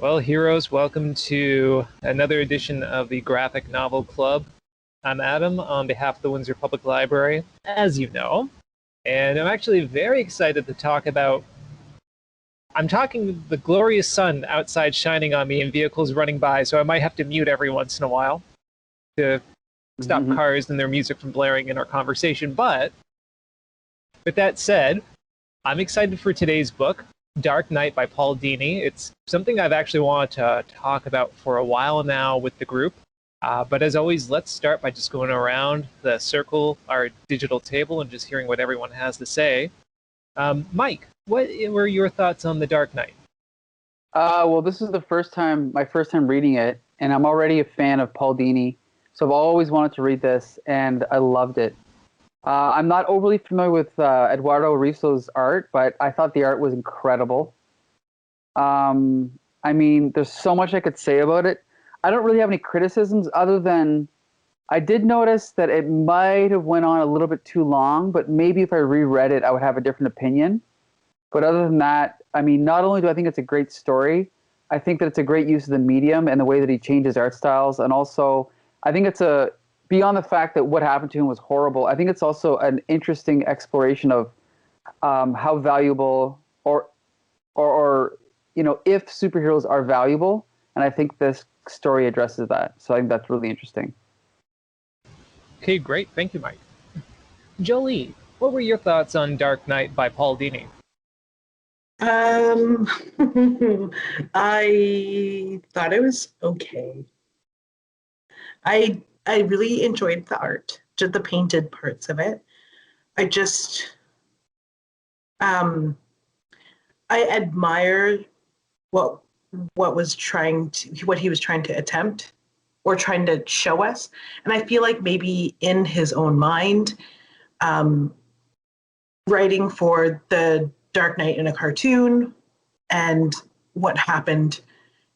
Well, heroes, welcome to another edition of the Graphic Novel Club. I'm Adam on behalf of the Windsor Public Library, as you know, and I'm actually very excited to talk about. I'm talking the glorious sun outside shining on me and vehicles running by, so I might have to mute every once in a while to stop Mhm. cars and their music from blaring in our conversation. But with that said, I'm excited for today's book, Dark Knight by Paul Dini. It's something I've actually wanted to talk about for a while now with the group. But as always, let's start by just going around the circle, our digital table, and just hearing what everyone has to say. Mike, what were your thoughts on The Dark Knight? Well, this is my first time reading it, and I'm already a fan of Paul Dini, so I've always wanted to read this, and I loved it. I'm not overly familiar with Eduardo Risso's art, but I thought the art was incredible. I mean, there's so much I could say about it. I don't really have any criticisms other than I did notice that it might have went on a little bit too long, but maybe if I reread it, I would have a different opinion. But other than that, I mean, not only do I think it's a great story, I think that it's a great use of the medium and the way that he changes art styles. And also, I think it's beyond the fact that what happened to him was horrible, I think it's also an interesting exploration of how valuable or, if superheroes are valuable. And I think this story addresses that. So I think that's really interesting. Okay, great. Thank you, Mike. Jolie, what were your thoughts on Dark Knight by Paul Dini? Um, I thought it was okay. I really enjoyed the art, just the painted parts of it. I just I admire what what he was trying to attempt or trying to show us. And I feel like maybe in his own mind, um, writing for the Dark Knight in a cartoon and what happened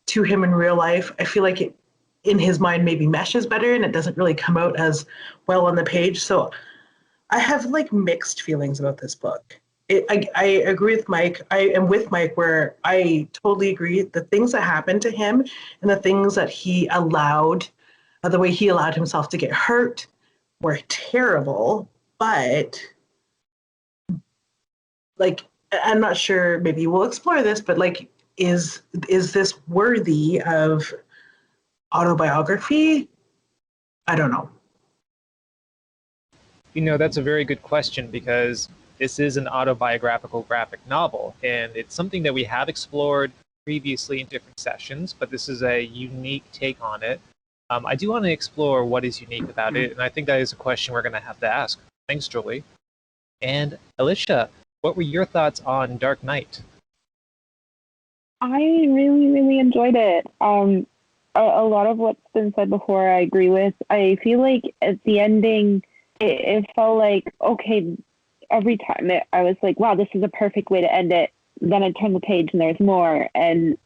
to him in real life, I feel like it in his mind maybe meshes better and it doesn't really come out as well on the page. So I have like mixed feelings about this book. I agree with Mike. I am with Mike where I totally agree. The things that happened to him and the things that he allowed, the way he allowed himself to get hurt were terrible. But like, I'm not sure, maybe we'll explore this, but like, is this worthy of autobiography? I don't know. You know, that's a very good question because this is an autobiographical graphic novel, and it's something that we have explored previously in different sessions, but this is a unique take on it. I do want to explore what is unique about it, and I think that is a question we're going to have to ask. Thanks, Julie. And Alicia, what were your thoughts on Dark Knight? I really, really enjoyed it. A lot of what's been said before, I agree with. I feel like at the ending, it felt like, okay, every time I was like, wow, this is a perfect way to end it. Then I turn the page and there's more. And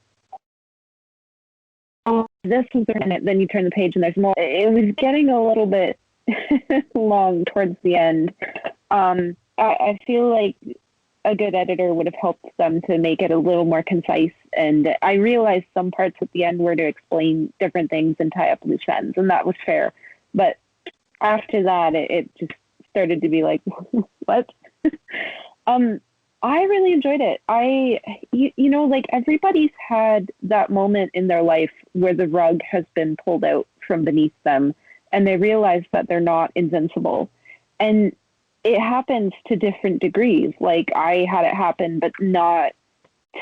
oh, this was the end. Then you turn the page and there's more. It was getting a little bit long towards the end. I feel like a good editor would have helped them to make it a little more concise. And I realized some parts at the end were to explain different things and tie up loose ends, and that was fair. But after that, it just started to be like, what? I really enjoyed it. Like everybody's had that moment in their life where the rug has been pulled out from beneath them and they realize that they're not invincible. And it happens to different degrees. Like I had it happen, but not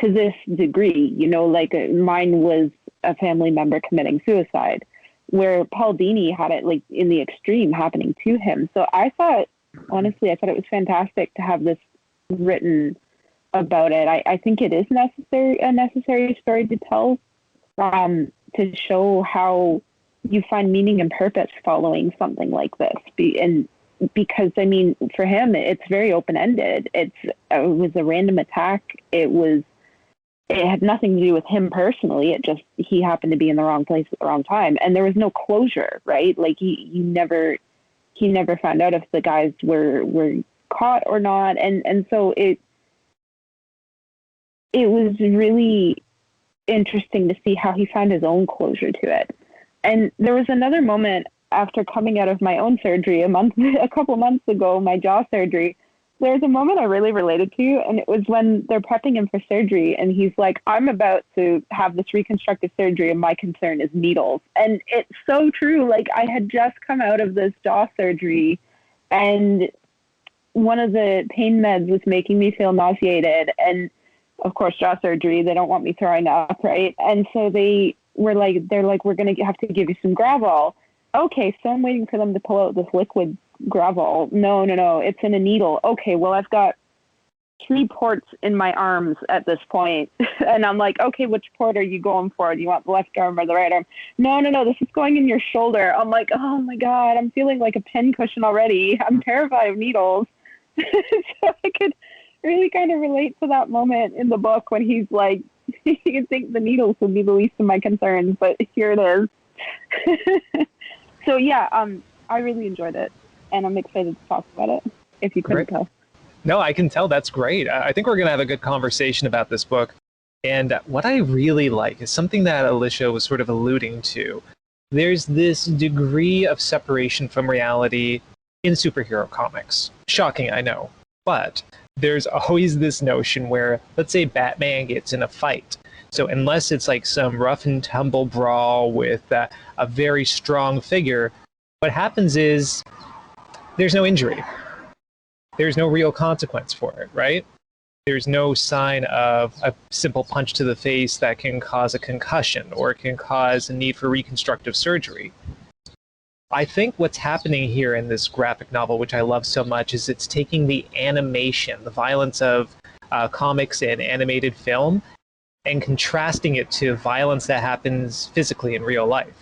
to this degree. Like mine was a family member committing suicide, where Paul Dini had it like in the extreme happening to him. So honestly, I thought it was fantastic to have this written about it. I think it is a necessary story to tell, to show how you find meaning and purpose following something like this. Because I mean, for him, it's very open-ended. It was a random attack. It had nothing to do with him personally. He happened to be in the wrong place at the wrong time, and there was no closure, right? Like he never found out if the guys were caught or not, and so it was really interesting to see how he found his own closure to it. And there was another moment after coming out of my own surgery a couple months ago, my jaw surgery. There was a moment I really related to, and it was when they're prepping him for surgery, and he's like, I'm about to have this reconstructive surgery, and my concern is needles. And it's so true. Like, I had just come out of this jaw surgery, and one of the pain meds was making me feel nauseated. And of course, jaw surgery, they don't want me throwing up, right? And so they're like, we're going to have to give you some Gravol. Okay, so I'm waiting for them to pull out this liquid Gravol. No, it's in a needle. Okay, well, I've got 3 ports in my arms at this point. And I'm like, okay, which port are you going for? Do you want the left arm or the right arm? No, this is going in your shoulder. I'm like, oh my God, I'm feeling like a pincushion already. I'm terrified of needles. So I could really kind of relate to that moment in the book when he's like, you can think the needles would be the least of my concerns, but here it is. So yeah, I really enjoyed it, and I'm excited to talk about it, if you couldn't tell. No, I can tell. That's great. I think we're going to have a good conversation about this book. And what I really like is something that Alicia was sort of alluding to. There's this degree of separation from reality in superhero comics. Shocking, I know. But there's always this notion where, let's say Batman gets in a fight. So unless it's like some rough and tumble brawl with a very strong figure, what happens is there's no injury. There's no real consequence for it, right? There's no sign of a simple punch to the face that can cause a concussion or can cause a need for reconstructive surgery. I think what's happening here in this graphic novel, which I love so much, is it's taking the animation, the violence of comics and animated film, and contrasting it to violence that happens physically in real life.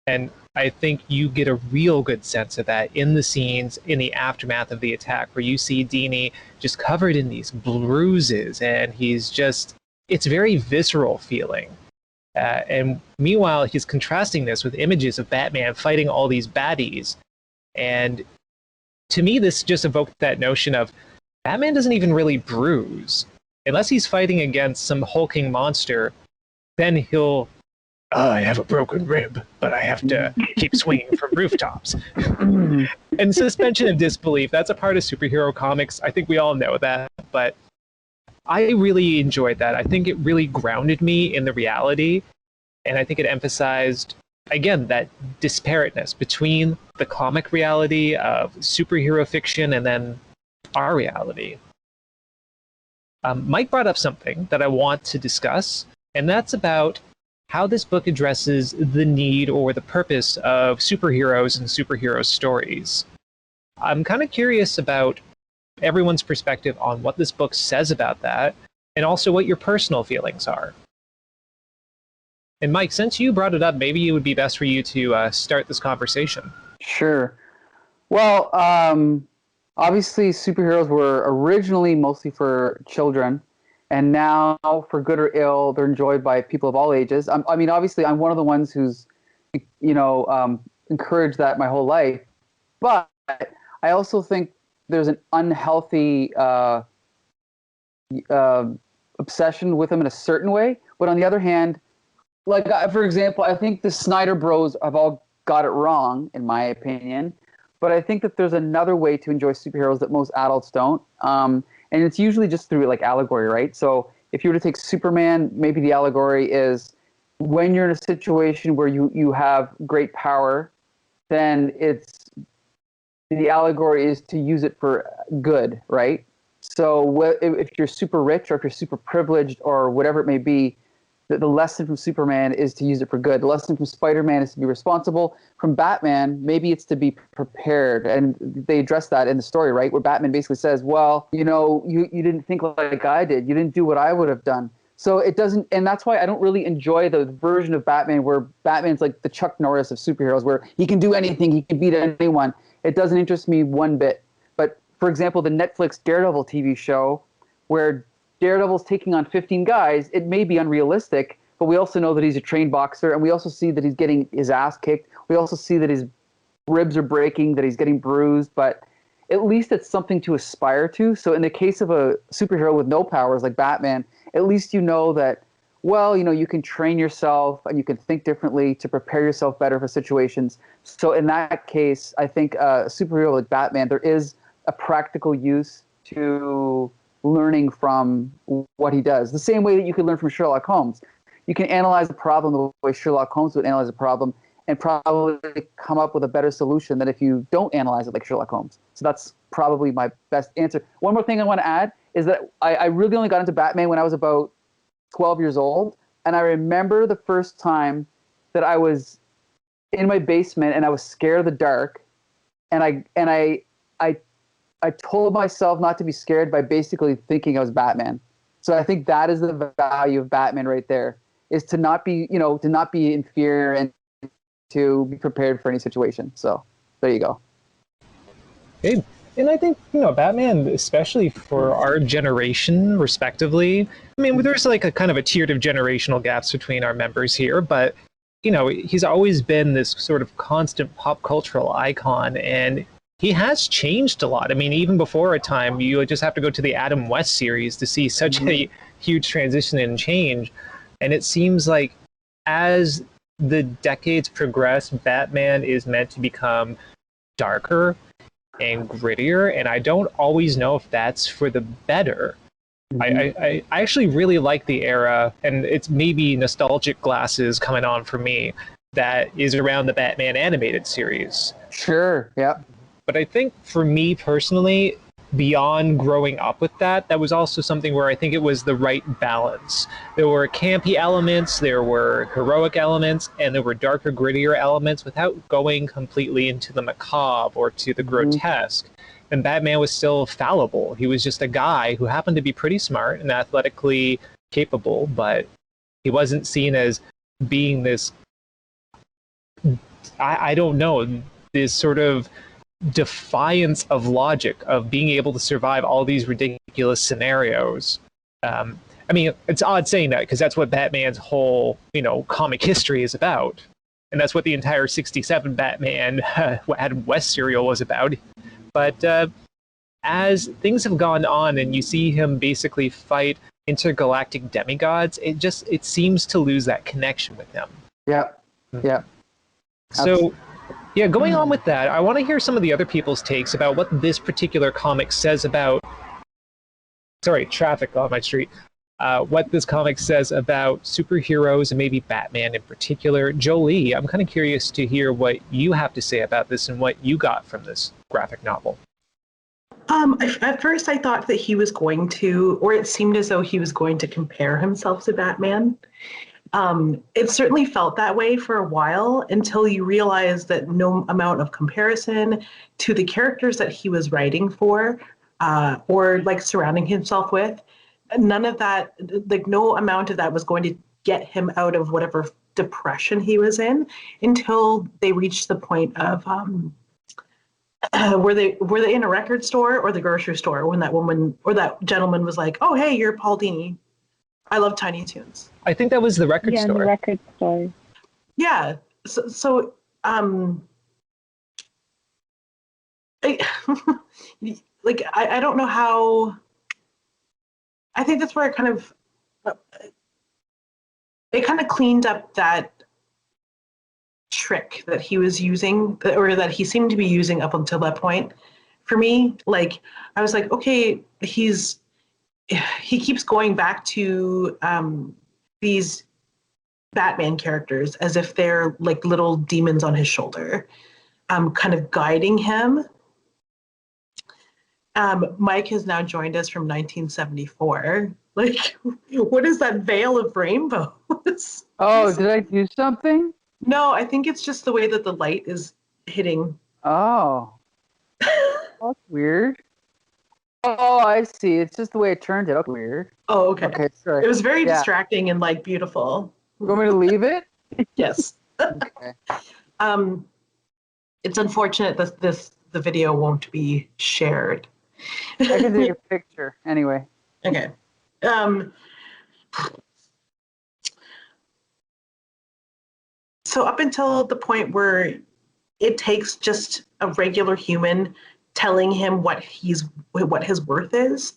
And I think you get a real good sense of that in the scenes in the aftermath of the attack, where you see Dini just covered in these bruises, and it's very visceral feeling. And meanwhile, he's contrasting this with images of Batman fighting all these baddies. And to me, this just evoked that notion of Batman doesn't even really bruise. Unless he's fighting against some hulking monster, then he'll, I have a broken rib, but I have to keep swinging from rooftops. And suspension of disbelief, that's a part of superhero comics. I think we all know that, but I really enjoyed that. I think it really grounded me in the reality, and I think it emphasized, again, that disparateness between the comic reality of superhero fiction and then our reality. Mike brought up something that I want to discuss, and that's about how this book addresses the need or the purpose of superheroes and superhero stories. I'm kind of curious about everyone's perspective on what this book says about that, and also what your personal feelings are. And Mike, since you brought it up, maybe it would be best for you to start this conversation. Sure. Well, obviously superheroes were originally mostly for children, and now, for good or ill, they're enjoyed by people of all ages. I mean, obviously, I'm one of the ones who's, encouraged that my whole life. But I also think there's an unhealthy obsession with them in a certain way. But on the other hand, like, for example, I think the Snyder Bros have all got it wrong, in my opinion. But I think that there's another way to enjoy superheroes that most adults don't. And it's usually just through, like, allegory, right? So if you were to take Superman, maybe the allegory is when you're in a situation where you have great power, then the allegory is to use it for good, right? So if you're super rich or if you're super privileged or whatever it may be, the lesson from Superman is to use it for good. The lesson from Spider-Man is to be responsible. From Batman, maybe it's to be prepared. And they address that in the story, right? Where Batman basically says, well, you didn't think like I did. You didn't do what I would have done. So it doesn't, and that's why I don't really enjoy the version of Batman where Batman's like the Chuck Norris of superheroes, where he can do anything, he can beat anyone. It doesn't interest me one bit. But for example, the Netflix Daredevil TV show, where Daredevil's taking on 15 guys, it may be unrealistic, but we also know that he's a trained boxer, and we also see that he's getting his ass kicked. We also see that his ribs are breaking, that he's getting bruised, but at least it's something to aspire to. So in the case of a superhero with no powers like Batman, at least you know that well, you can train yourself and you can think differently to prepare yourself better for situations. So in that case, I think a superhero like Batman, there is a practical use to learning from what he does. The same way that you can learn from Sherlock Holmes. You can analyze the problem the way Sherlock Holmes would analyze a problem and probably come up with a better solution than if you don't analyze it like Sherlock Holmes. So that's probably my best answer. One more thing I want to add is that I really only got into Batman when I was about 12 years old. And I remember the first time that I was in my basement and I was scared of the dark. And I told myself not to be scared by basically thinking I was Batman. So I think that is the value of Batman right there, is to not be in fear and to be prepared for any situation. So there you go. Hey, and I think, Batman, especially for our generation, respectively, I mean, there's like a kind of a tiered of generational gaps between our members here, but, he's always been this sort of constant pop cultural icon, and he has changed a lot. I mean, even before a time, you just have to go to the Adam West series to see such a huge transition and change. And it seems like as the decades progress, Batman is meant to become darker and grittier, and I don't always know if that's for the better. I actually really like the era, and it's maybe nostalgic glasses coming on for me, that is around the Batman animated series. Sure, yeah. But I think for me personally, beyond growing up with that, that was also something where I think it was the right balance. There were campy elements, there were heroic elements, and there were darker, grittier elements without going completely into the macabre or to the grotesque. And Batman was still fallible. He was just a guy who happened to be pretty smart and athletically capable, but he wasn't seen as being this, I don't know, this sort of defiance of logic of being able to survive all these ridiculous scenarios. I mean, it's odd saying that because that's what Batman's whole, comic history is about. And that's what the entire 67 Batman Adam West serial was about. But as things have gone on and you see him basically fight intergalactic demigods, it seems to lose that connection with them. Yeah, yeah. So, yeah, going on with that, I want to hear some of the other people's takes about what this particular comic says about... Sorry, traffic on my street. What this comic says about superheroes and maybe Batman in particular. Jolie, I'm kind of curious to hear what you have to say about this and what you got from this graphic novel. At first I thought that he was going to, or it seemed as though he was going to compare himself to Batman. It certainly felt that way for a while until you realize that no amount of comparison to the characters that he was writing for, or like surrounding himself with, none of that, like no amount of that was going to get him out of whatever depression he was in until they reached the point of, were they in a record store or the grocery store when that woman or that gentleman was like, "Oh, hey, you're Paul Dini. I love Tiny Toons." I think that was the record store. Yeah, the record store. Yeah. So I don't know how. I think that's where it kind of cleaned up that trick that he was using, or that he seemed to be using up until that point. For me, like, I was like, okay, he keeps going back to these Batman characters as if they're like little demons on his shoulder, kind of guiding him. Mike has now joined us from 1974. Like, what is that veil of rainbows? Oh, did I do something? No, I think it's just the way that the light is hitting. Oh. That's weird. Oh, I see. It's just the way it turned it. Okay, weird. Oh, okay. Okay, sorry. It was very distracting and like beautiful. You want me to leave it? Yes. Okay. It's unfortunate that the video won't be shared. I can take a picture anyway. Okay. So up until the point where it takes just a regular human telling him what his worth is,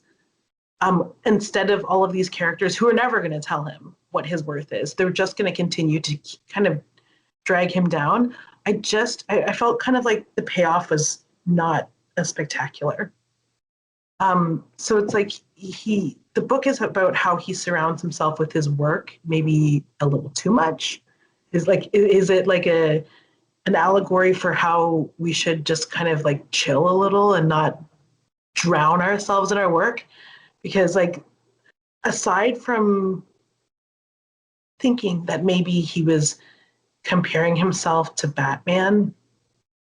instead of all of these characters who are never going to tell him what his worth is. They're just going to continue to kind of drag him down. I felt kind of like the payoff was not as spectacular. So it's like the book is about how he surrounds himself with his work, maybe a little too much. Is it like an allegory for how we should just kind of like chill a little and not drown ourselves in our work? Because like, aside from thinking that maybe he was comparing himself to Batman,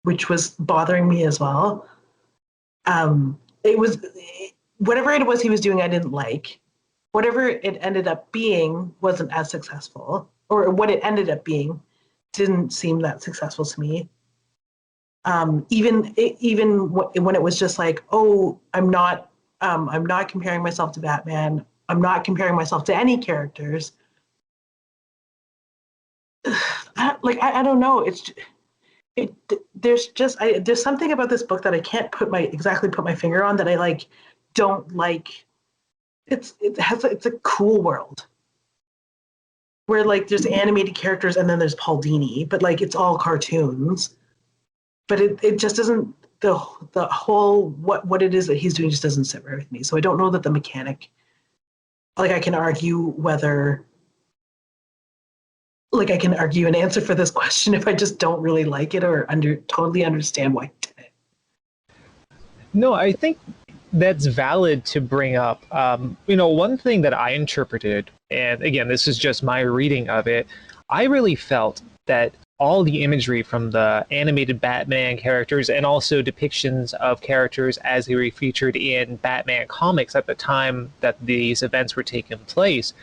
which was bothering me as well. It was whatever it was he was doing, I didn't like. Whatever it ended up being wasn't as successful, or what it ended up being didn't seem that successful to me. Even when it was just like, oh, I'm not comparing myself to Batman. I'm not comparing myself to any characters. I don't know. There's something about this book that I can't put my finger on that I like don't like. It's a cool world where like there's animated characters and then there's Paul Dini, but like it's all cartoons. But it just doesn't, the whole what it is that he's doing just doesn't sit right with me. So I don't know that the mechanic, like I can argue an answer for this question if I just don't really like it or totally understand why he did it. No, I think that's valid to bring up. One thing that I interpreted, and again, this is just my reading of it, I really felt that all the imagery from the animated Batman characters and also depictions of characters as they were featured in Batman comics at the time that these events were taking place,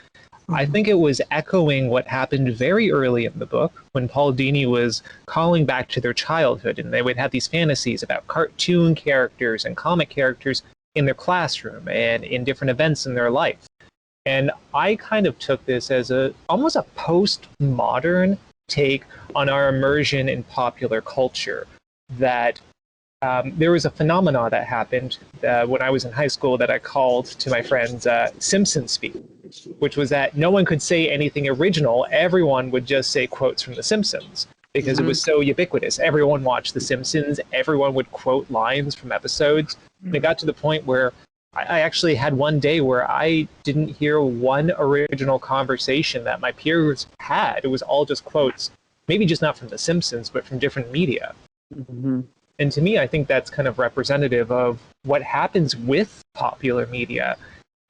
I think it was echoing what happened very early in the book when Paul Dini was calling back to their childhood, and they would have these fantasies about cartoon characters and comic characters in their classroom and in different events in their life. And I kind of took this as almost a postmodern take on our immersion in popular culture, that there was a phenomenon that happened when I was in high school that I called to my friends Simpson speak, which was that no one could say anything original. Everyone would just say quotes from The Simpsons because it was so ubiquitous. Everyone watched The Simpsons. Everyone would quote lines from episodes. And it got to the point where I actually had one day where I didn't hear one original conversation that my peers had. It was all just quotes, maybe just not from The Simpsons, but from different media. Mm-hmm. And to me, I think that's kind of representative of what happens with popular media.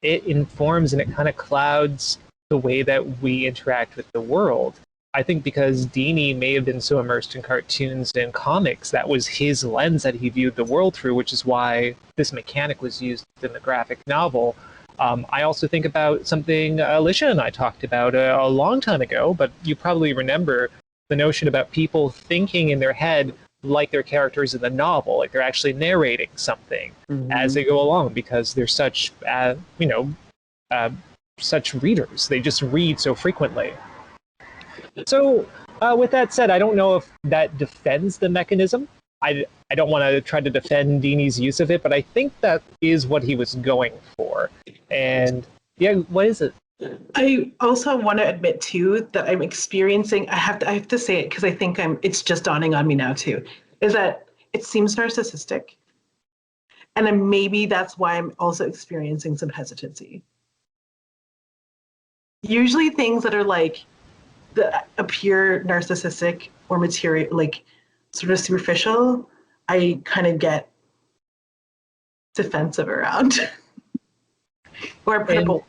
It informs and it kind of clouds the way that we interact with the world. I think because Dini may have been so immersed in cartoons and comics, that was his lens that he viewed the world through, which is why this mechanic was used in the graphic novel. I also think about something Alicia and I talked about a long time ago, but you probably remember the notion about people thinking in their head like their characters in the novel, like they're actually narrating something as they go along because they're such, such readers. They just read so frequently. So with that said, I don't know if that defends the mechanism. I don't want to try to defend Dini's use of it, but I think that is what he was going for. And yeah, what is it? I also want to admit too that I'm experiencing. I have to say it because I think it's just dawning on me now too. Is that it seems narcissistic, and maybe that's why I'm also experiencing some hesitancy. Usually, things that are like appear narcissistic or material, like sort of superficial, I kind of get defensive around, or I put up a wall.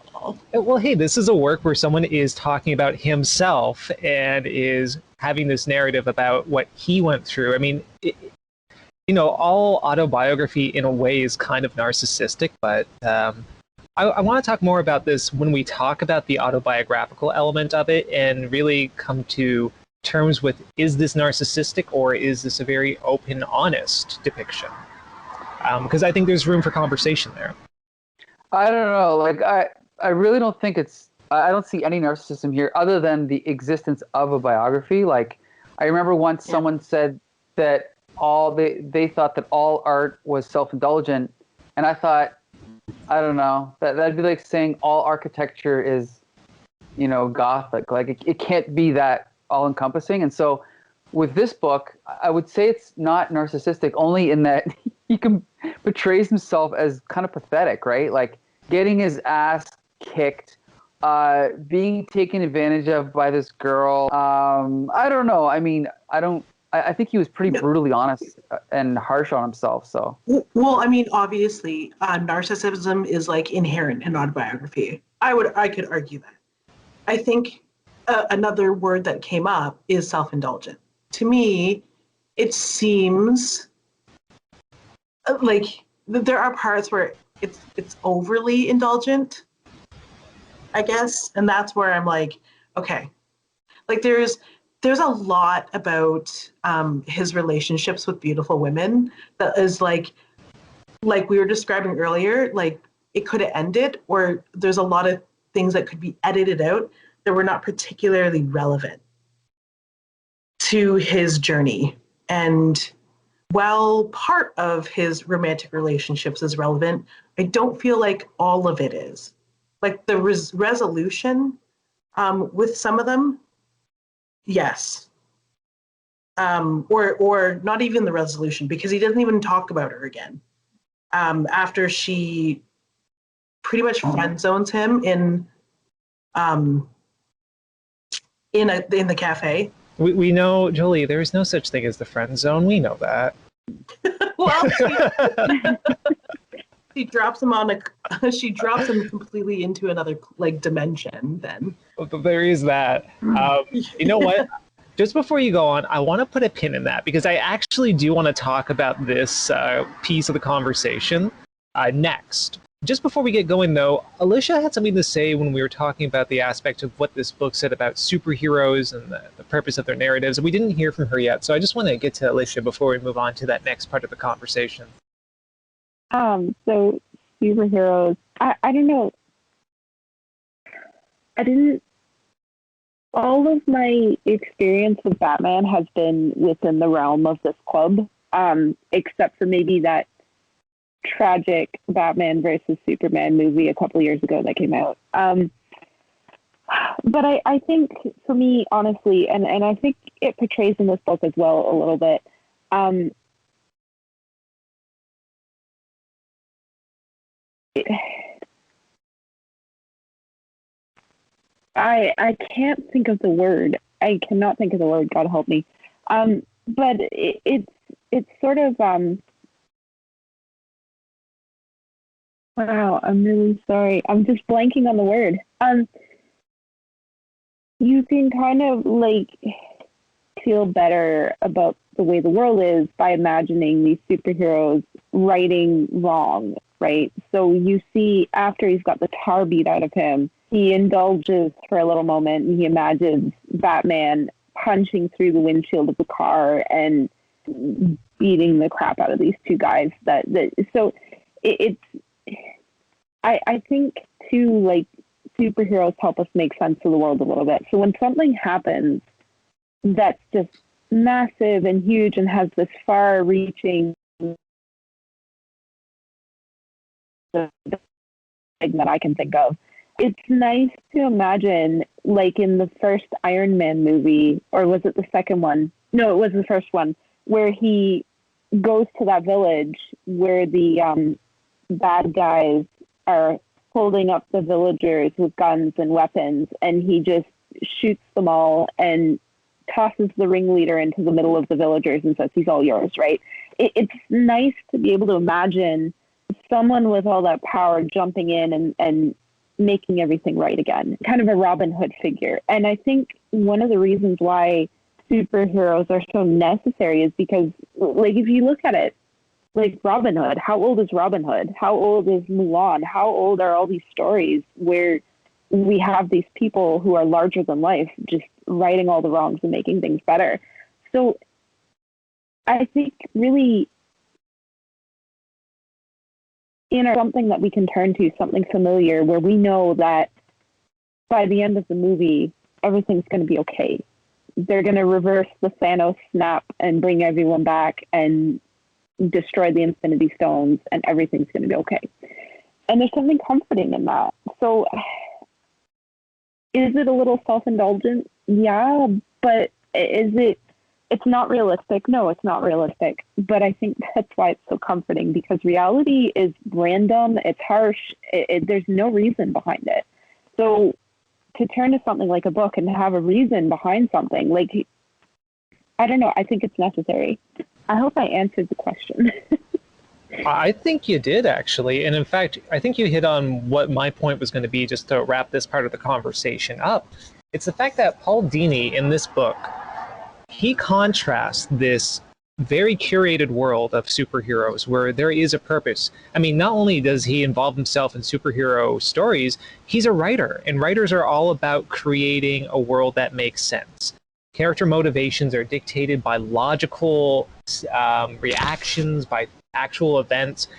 Well, hey, this is a work where someone is talking about himself and is having this narrative about what he went through. I mean, all autobiography in a way is kind of narcissistic, but I want to talk more about this when we talk about the autobiographical element of it and really come to terms with, is this narcissistic or is this a very open, honest depiction? Because I think there's room for conversation there. I don't know. Like, I really don't think I don't see any narcissism here other than the existence of a biography. Like, I remember once someone said that they thought that all art was self-indulgent. And I thought, I don't know. That'd be like saying all architecture is, Gothic. Like it can't be that all encompassing. And so with this book, I would say it's not narcissistic only in that he portrays himself as kind of pathetic, right? Like getting his ass kicked, being taken advantage of by this girl. I don't know. I mean, I think he was pretty brutally honest and harsh on himself. So, Well, I mean, obviously, narcissism is like inherent in autobiography. I could argue that. I think another word that came up is self-indulgent. To me, it seems like there are parts where it's overly indulgent, I guess, and that's where I'm like, okay, like there's a lot about his relationships with beautiful women that is like we were describing earlier, like it could have ended, or there's a lot of things that could be edited out that were not particularly relevant to his journey. And while part of his romantic relationships is relevant, I don't feel like all of it is. Like the resolution with some of them, yes. Or not even the resolution, because he doesn't even talk about her again. After she pretty much friend zones him in the cafe. We know, Jolie, there is no such thing as the friend zone. We know that. Well, she drops him she drops him completely into another like dimension. Then There is that. You know what? Just before you go on, I want to put a pin in that because I actually do want to talk about this piece of the conversation next. Just before we get going, though, Alicia had something to say when we were talking about the aspect of what this book said about superheroes and the purpose of their narratives. We didn't hear from her yet, so I just want to get to Alicia before we move on to that next part of the conversation. So superheroes, I don't know. All of my experience with Batman has been within the realm of this club, except for maybe that tragic Batman versus Superman movie a couple of years ago that came out. But I think for me, honestly, and I think it portrays in this book as well a little bit, I can't think of the word. I cannot think of the word. God help me. But it's sort of wow. I'm really sorry. I'm just blanking on the word. You can kind of like feel better about the way the world is by imagining these superheroes righting wrong, right? So you see after he's got the tar beat out of him, he indulges for a little moment and he imagines Batman punching through the windshield of the car and beating the crap out of these two guys. I think too, like superheroes help us make sense of the world a little bit. So when something happens that's just massive and huge and has this far-reaching that I can think of, it's nice to imagine, like in the first Iron Man movie, or was it the second one? No, it was the first one, where he goes to that village where the bad guys are holding up the villagers with guns and weapons, and he just shoots them all and tosses the ringleader into the middle of the villagers and says, he's all yours, right? It's nice to be able to imagine someone with all that power jumping in and making everything right again, kind of a Robin Hood figure. And I think one of the reasons why superheroes are so necessary is because, like, if you look at it, like Robin Hood, how old is Robin Hood? How old is Mulan? How old are all these stories where we have these people who are larger than life just righting all the wrongs and making things better? So I think really something that we can turn to, something familiar, where we know that by the end of the movie, everything's going to be okay. They're going to reverse the Thanos snap and bring everyone back and destroy the Infinity Stones, and everything's going to be okay. And there's something comforting in that. So is it a little self-indulgent? Yeah, but it's not realistic. No, it's not realistic. But I think that's why it's so comforting, because reality is random, it's harsh, there's no reason behind it. So to turn to something like a book and have a reason behind something, like, I don't know, I think it's necessary. I hope I answered the question. I think you did, actually. And in fact, I think you hit on what my point was going to be, just to wrap this part of the conversation up. It's the fact that Paul Dini, in this book, he contrasts this very curated world of superheroes where there is a purpose. I mean, not only does he involve himself in superhero stories, he's a writer, and writers are all about creating a world that makes sense. Character motivations are dictated by logical reactions, by actual events.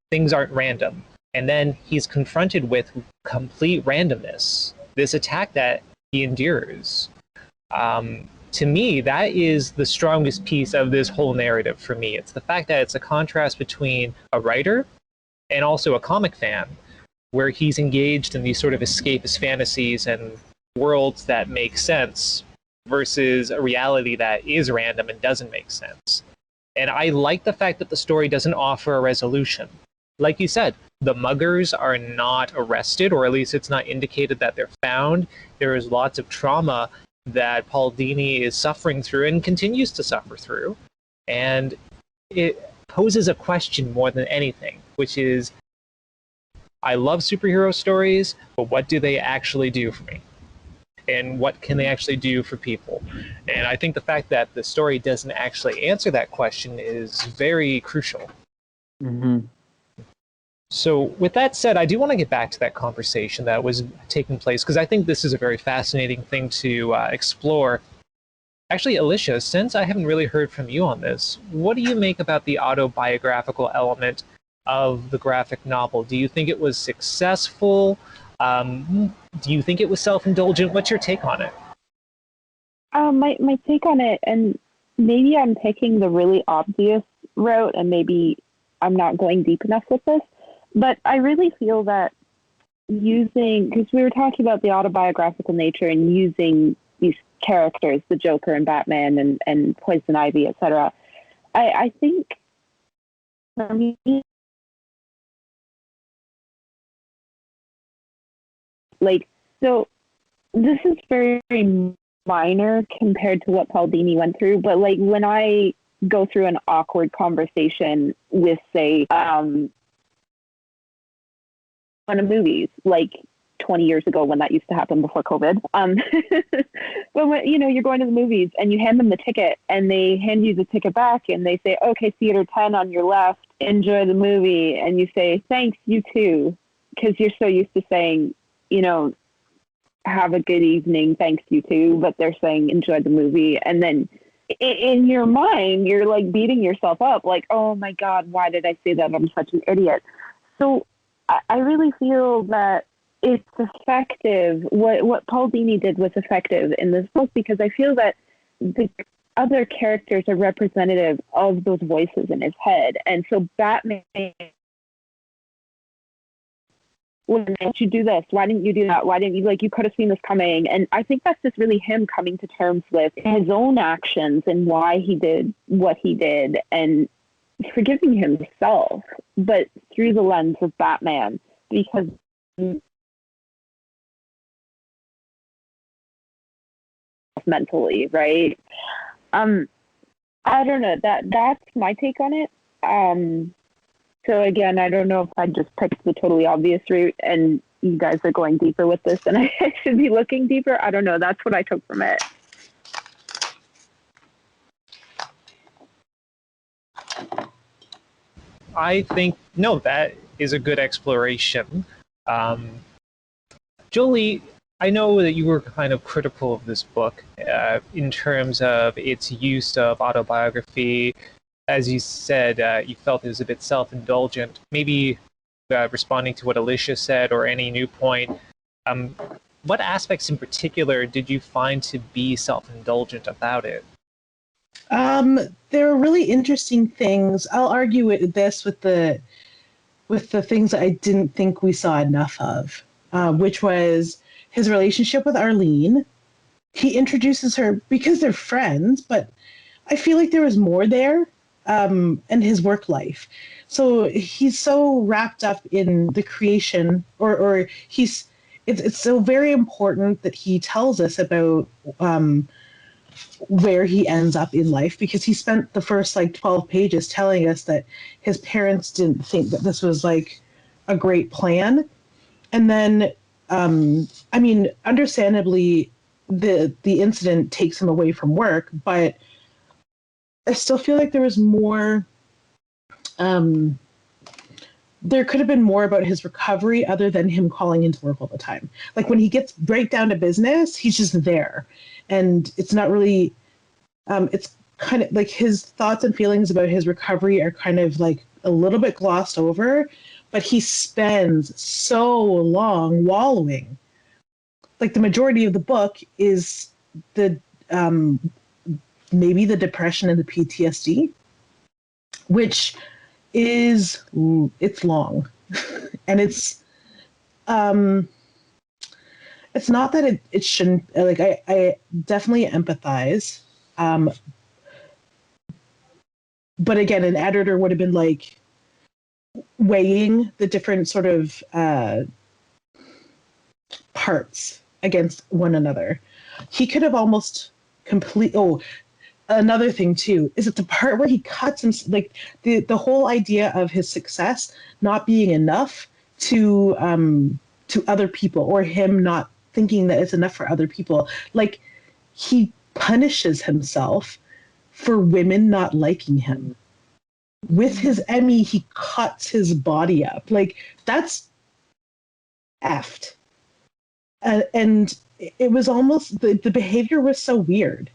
Things aren't random. And then he's confronted with complete randomness, this attack that he endures. To me, that is the strongest piece of this whole narrative for me. It's the fact that it's a contrast between a writer and also a comic fan, where he's engaged in these sort of escapist fantasies and worlds that make sense versus a reality that is random and doesn't make sense. And I like the fact that the story doesn't offer a resolution. Like you said, the muggers are not arrested, or at least it's not indicated that they're found. There is lots of trauma that Paul Dini is suffering through and continues to suffer through. And it poses a question more than anything, which is, I love superhero stories, but what do they actually do for me? And what can they actually do for people? And I think the fact that the story doesn't actually answer that question is very crucial. Mm-hmm. So with that said, I do want to get back to that conversation that was taking place, because I think this is a very fascinating thing to explore. Actually, Alicia, since I haven't really heard from you on this, what do you make about the autobiographical element of the graphic novel? Do you think it was successful? Do you think it was self-indulgent? What's your take on it? My take on it, and maybe I'm taking the really obvious route, and maybe I'm not going deep enough with this, but I really feel that because we were talking about the autobiographical nature and using these characters, the Joker and Batman and Poison Ivy, etc. I think for me, so this is very minor compared to what Paul Dini went through, but when I go through an awkward conversation with, say, one of movies, 20 years ago when that used to happen before COVID. But when, you're going to the movies and you hand them the ticket and they hand you the ticket back and they say, okay, theater 10 on your left, enjoy the movie. And you say, thanks, you too. Because you're so used to saying, have a good evening, thanks, you too. But they're saying, enjoy the movie. And then in your mind, you're beating yourself up, oh my God, why did I say that? I'm such an idiot. So I really feel that it's effective. What Paul Dini did was effective in this book, because I feel that the other characters are representative of those voices in his head. And so Batman, why didn't you do this? Why didn't you do that? Why didn't you, you could have seen this coming? And I think that's just really him coming to terms with his own actions and why he did what he did, and forgiving himself, but through the lens of Batman, because mentally, right? I don't know, that's my take on it. So again, I don't know if I just picked the totally obvious route and you guys are going deeper with this and I should be looking deeper. I don't know, that's what I took from it. I think, no, that is a good exploration. Jolie, I know that you were kind of critical of this book in terms of its use of autobiography. As you said, you felt it was a bit self-indulgent. Maybe responding to what Alicia said or any new point, what aspects in particular did you find to be self-indulgent about it? There are really interesting things. I'll argue this with the with the things that I didn't think we saw enough of, which was his relationship with Arlene. He introduces her because they're friends, but I feel like there was more there, and his work life. So he's so wrapped up in the creation, or it's so very important that he tells us about where he ends up in life, because he spent the first like 12 pages telling us that his parents didn't think that this was like a great plan. And then, I mean, understandably, the incident takes him away from work, but I still feel like there was more. There could have been more about his recovery other than him calling into work all the time. Like when he gets right down to business, he's just there, and it's not really. It's kind of like his thoughts and feelings about his recovery are kind of like a little bit glossed over, but he spends so long wallowing. Like the majority of the book is the maybe the depression and the PTSD, which is it's long, and it's not that it shouldn't, like I definitely empathize, but again, an editor would have been like weighing the different sort of parts against one another. He could have almost another thing too is that the part where he cuts him, like the whole idea of his success not being enough to other people, or him not thinking that it's enough for other people. Like he punishes himself for women not liking him. With his Emmy, he cuts his body up. Like that's effed. And it was almost the behavior was so weird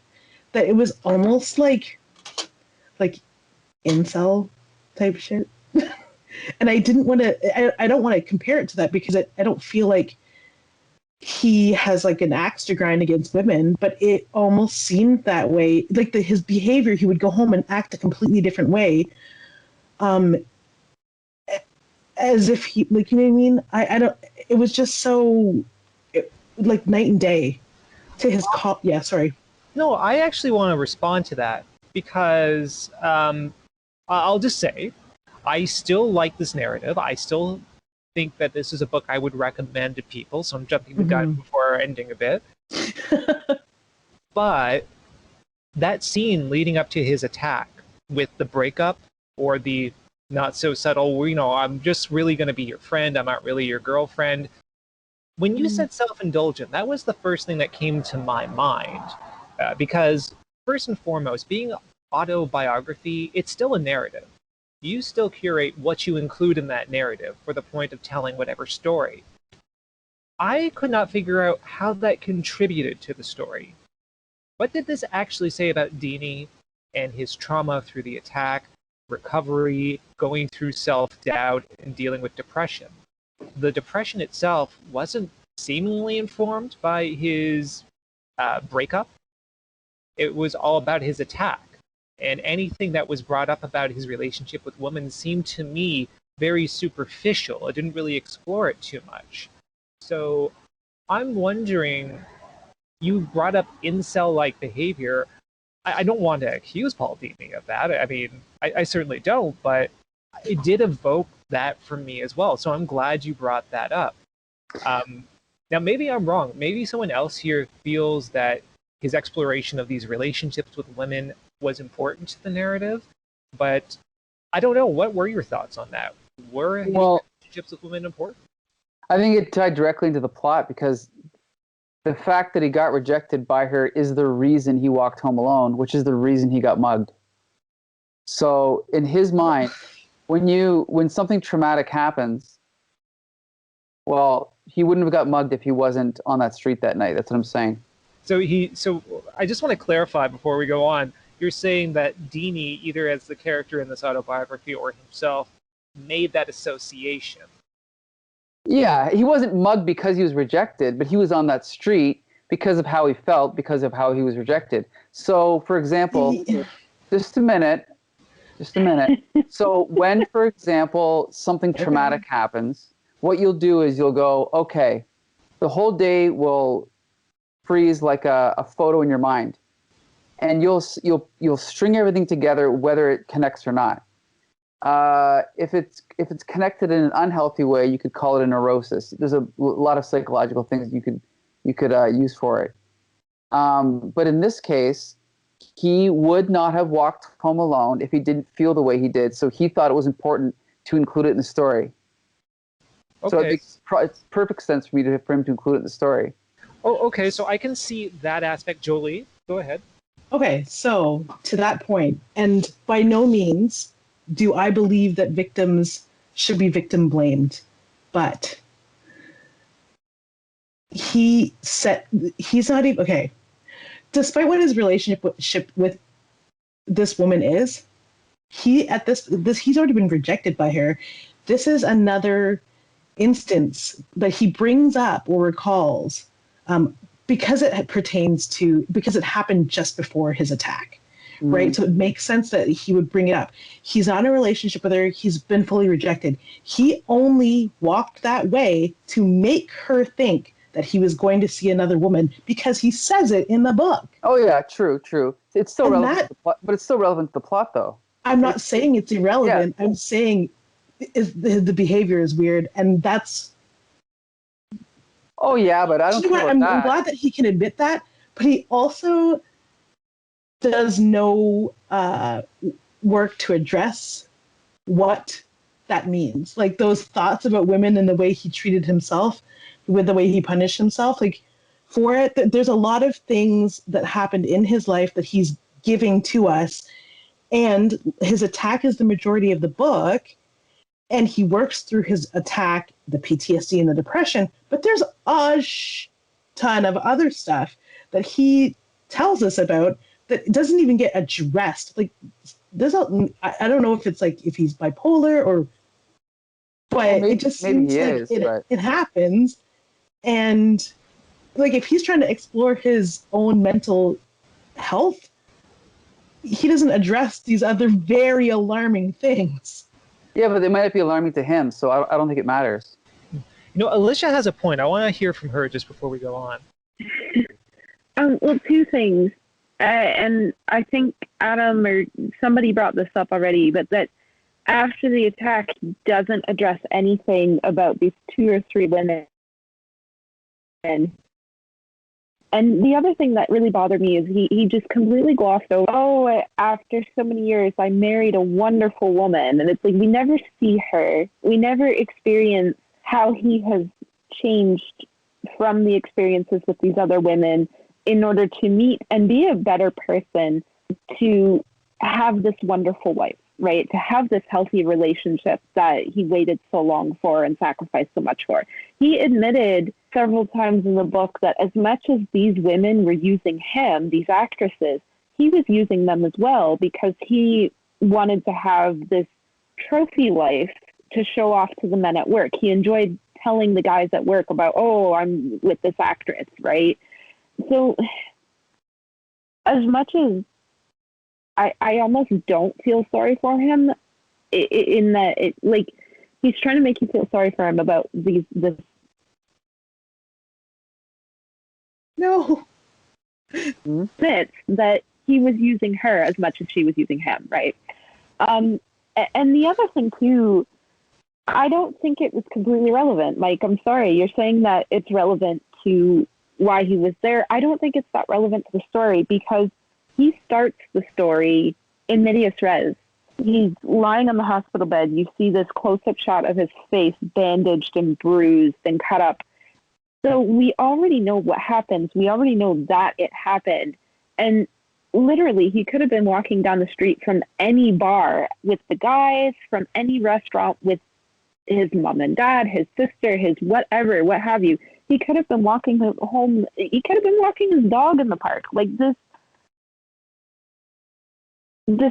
that it was almost like incel type shit. And I didn't want to. I don't want to compare it to that, because I don't feel like he has like an axe to grind against women, but it almost seemed that way. Like his behavior, he would go home and act a completely different way, as if he, like, you know what I mean. I don't. It was just so like night and day to his call. Yeah, sorry. No, I actually want to respond to that, because I'll just say I still like this narrative. I still think that this is a book I would recommend to people, so I'm jumping the gun before ending a bit. But that scene leading up to his attack, with the breakup, or the not so subtle, you know, I'm just really going to be your friend, I'm not really your girlfriend. When you said self-indulgent, that was the first thing that came to my mind. Because first and foremost, being autobiography, it's still a narrative. You still curate what you include in that narrative for the point of telling whatever story. I could not figure out how that contributed to the story. What did this actually say about Dini and his trauma through the attack, recovery, going through self-doubt, and dealing with depression? The depression itself wasn't seemingly informed by his breakup. It was all about his attack. And anything that was brought up about his relationship with women seemed to me very superficial. It didn't really explore it too much. So I'm wondering, you brought up incel-like behavior. I don't want to accuse Paul Dini of that. I mean, I certainly don't, but it did evoke that from me as well. So I'm glad you brought that up. Now, maybe I'm wrong. Maybe someone else here feels that his exploration of these relationships with women was important to the narrative, but I don't know. What were your thoughts on that? Were his relationships with women important? I think it tied directly into the plot, because the fact that he got rejected by her is the reason he walked home alone, which is the reason he got mugged. So in his mind, when something traumatic happens, well, he wouldn't have got mugged if he wasn't on that street that night. That's what I'm saying. So I just want to clarify before we go on. You're saying that Dini, either as the character in this autobiography or himself, made that association. Yeah, he wasn't mugged because he was rejected, but he was on that street because of how he felt, because of how he was rejected. So, for example, just a minute, Just a minute. So when, for example, something traumatic happens, what you'll do is you'll go, okay, the whole day will freeze like a photo in your mind, and you'll string everything together, whether it connects or not. If it's connected in an unhealthy way, you could call it a neurosis. There's a lot of psychological things you could use for it. But in this case, he would not have walked home alone if he didn't feel the way he did. So he thought it was important to include it in the story. Okay. So it's perfect sense for him to include it in the story. Oh, okay. So I can see that aspect. Jolie, go ahead. Okay, so to that point, and by no means do I believe that victims should be victim blamed, but he's not even okay. Despite what his relationship with this woman is, he's already been rejected by her. This is another instance that he brings up or recalls because it happened just before his attack, right? So it makes sense that he would bring it up. He's not in a relationship with her. He's been fully rejected. He only walked that way to make her think that he was going to see another woman because he says it in the book. Oh yeah, true. It's still relevant to the plot, but it's still relevant to the plot, though. I'm not saying it's irrelevant. Yeah. I'm saying the behavior is weird, and that's. Oh yeah, but I don't care about that. I'm glad that he can admit that, but he also does no work to address what that means. Like those thoughts about women and the way he treated himself, with the way he punished himself. Like for it, there's a lot of things that happened in his life that he's giving to us, and his attack is the majority of the book. And he works through his attack, the PTSD and the depression, but there's a ton of other stuff that he tells us about that doesn't even get addressed. Like, I don't know if it's like if he's bipolar or, but it just seems like it happens. And like if he's trying to explore his own mental health, he doesn't address these other very alarming things. Yeah, but they might not be alarming to him, so I don't think it matters. You know, Alicia has a point. I want to hear from her just before we go on. Well, two things. And I think Adam or somebody brought this up already, but that after the attack, he doesn't address anything about these 2 or 3 women. And the other thing that really bothered me is he just completely glossed over, oh, after so many years, I married a wonderful woman. And it's like, we never see her. We never experience how he has changed from the experiences with these other women in order to meet and be a better person, to have this wonderful wife, right? To have this healthy relationship that he waited so long for and sacrificed so much for. He admitted several times in the book that as much as these women were using him, these actresses, he was using them as well because he wanted to have this trophy wife to show off to the men at work. He enjoyed telling the guys at work about, oh, I'm with this actress, right? So as much as I almost don't feel sorry for him in that it, like, he's trying to make you feel sorry for him about this. No. Admits that he was using her as much as she was using him, right? And the other thing too, I don't think it was completely relevant. Mike, I'm sorry, you're saying that it's relevant to why he was there. I don't think it's that relevant to the story because he starts the story in medias res. He's lying on the hospital bed. You see this close-up shot of his face bandaged and bruised and cut up. So we already know what happens. We already know that it happened. And literally, he could have been walking down the street from any bar with the guys, from any restaurant with his mom and dad, his sister, his whatever, what have you. He could have been walking home. He could have been walking his dog in the park. Like this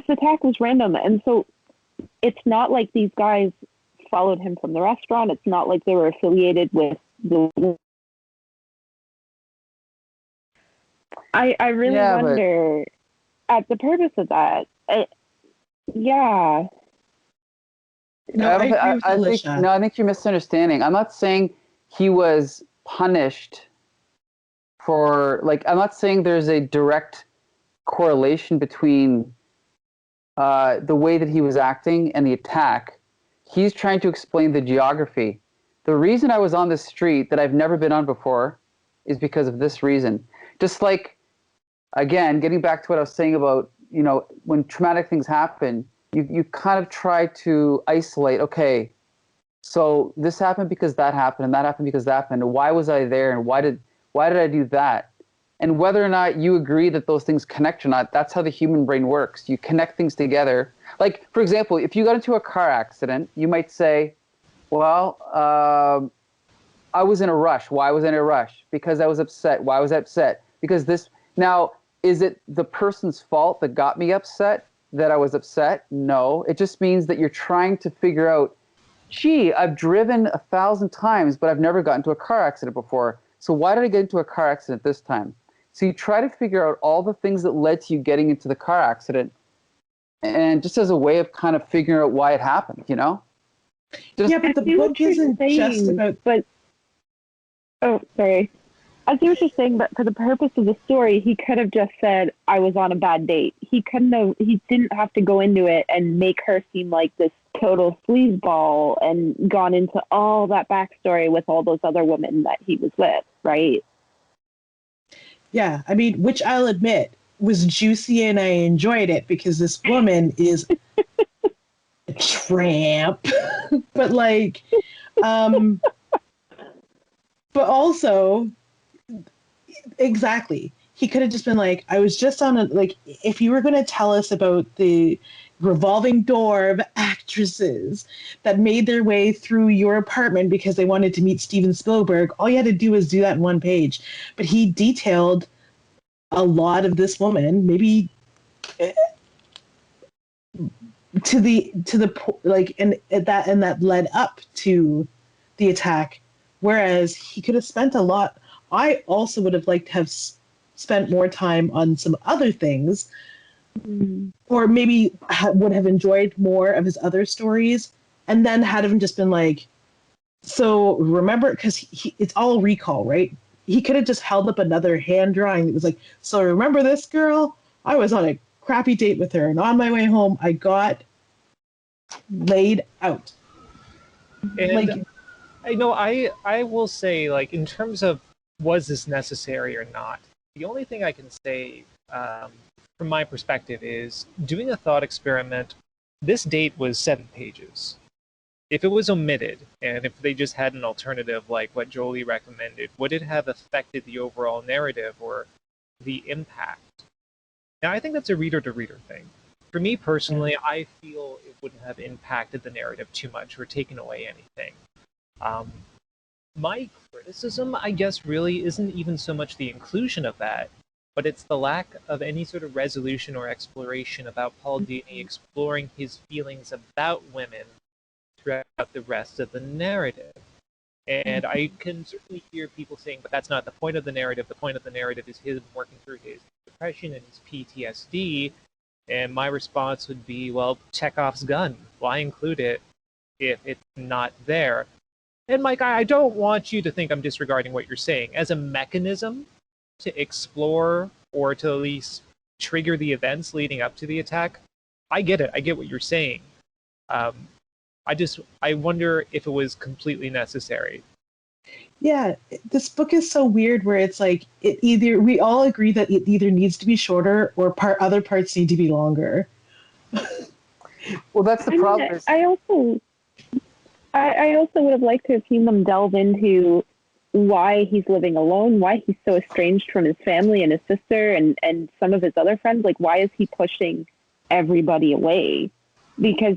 attack was random. And so it's not like these guys followed him from the restaurant. It's not like they were affiliated with the... I really wonder at the purpose of that. Yeah. No, I agree with I think Alicia. no, I think you're misunderstanding. I'm not saying he was punished for like. I'm not saying there's a direct correlation between the way that he was acting and the attack. He's trying to explain the geography. The reason I was on this street that I've never been on before is because of this reason. Just like, again, getting back to what I was saying about, when traumatic things happen, you kind of try to isolate, okay, so this happened because that happened, and that happened because that happened. And why was I there, and why did I do that? And whether or not you agree that those things connect or not, that's how the human brain works. You connect things together. Like, for example, if you got into a car accident, you might say, well, I was in a rush. Why was I in a rush? Because I was upset. Why was I upset? Because this. Now, is it the person's fault that got me upset, that I was upset? No. It just means that you're trying to figure out, gee, I've driven 1,000 times, but I've never gotten into a car accident before. So why did I get into a car accident this time? So you try to figure out all the things that led to you getting into the car accident, and just as a way of kind of figuring out why it happened, Just, Yeah, but the I see what book you're isn't just saying, about. but oh, sorry. I see what you're saying, but for the purpose of the story, he could have just said, I was on a bad date. He didn't have to go into it and make her seem like this total sleazeball and gone into all that backstory with all those other women that he was with, right? Yeah, I mean, which I'll admit was juicy and I enjoyed it because this woman is a tramp. But like, but also, exactly. He could have just been like, I was just on like, if you were going to tell us about the revolving door of actresses that made their way through your apartment because they wanted to meet Steven Spielberg, all you had to do was do that in one page. But he detailed a lot of this woman, maybe to the like, and that led up to the attack. Whereas he could have spent a lot. I also would have liked to have spent more time on some other things, or maybe would have enjoyed more of his other stories, and then had him just been like, so remember, because it's all recall, right? He could have just held up another hand drawing that was like, so remember this girl? I was on a crappy date with her, and on my way home, I got laid out. And Like, I will say, like, in terms of was this necessary or not, the only thing I can say from my perspective is doing a thought experiment. This date was 7 pages. If it was omitted, and if they just had an alternative like what Jolie recommended, would it have affected the overall narrative or the impact? Now, I think that's a reader-to-reader thing. For me personally, I feel it wouldn't have impacted the narrative too much or taken away anything. Um, my criticism, I guess, really isn't even so much the inclusion of that, but it's the lack of any sort of resolution or exploration about Paul Dini exploring his feelings about women throughout the rest of the narrative. And I can certainly hear people saying, but that's not the point of the narrative. The point of the narrative is him working through his depression and his PTSD. And my response would be, well, Chekhov's gun. Why include it if it's not there? And Mike, I don't want you to think I'm disregarding what you're saying. As a mechanism to explore or to at least trigger the events leading up to the attack, I get it. I get what you're saying. I wonder if it was completely necessary. yeah, this book is so weird where it's like we all agree that it either needs to be shorter or other parts need to be longer. well, that's the problem. I also would have liked to have seen them delve into why he's living alone, why he's so estranged from his family and his sister and some of his other friends. Like, why is he pushing everybody away? Because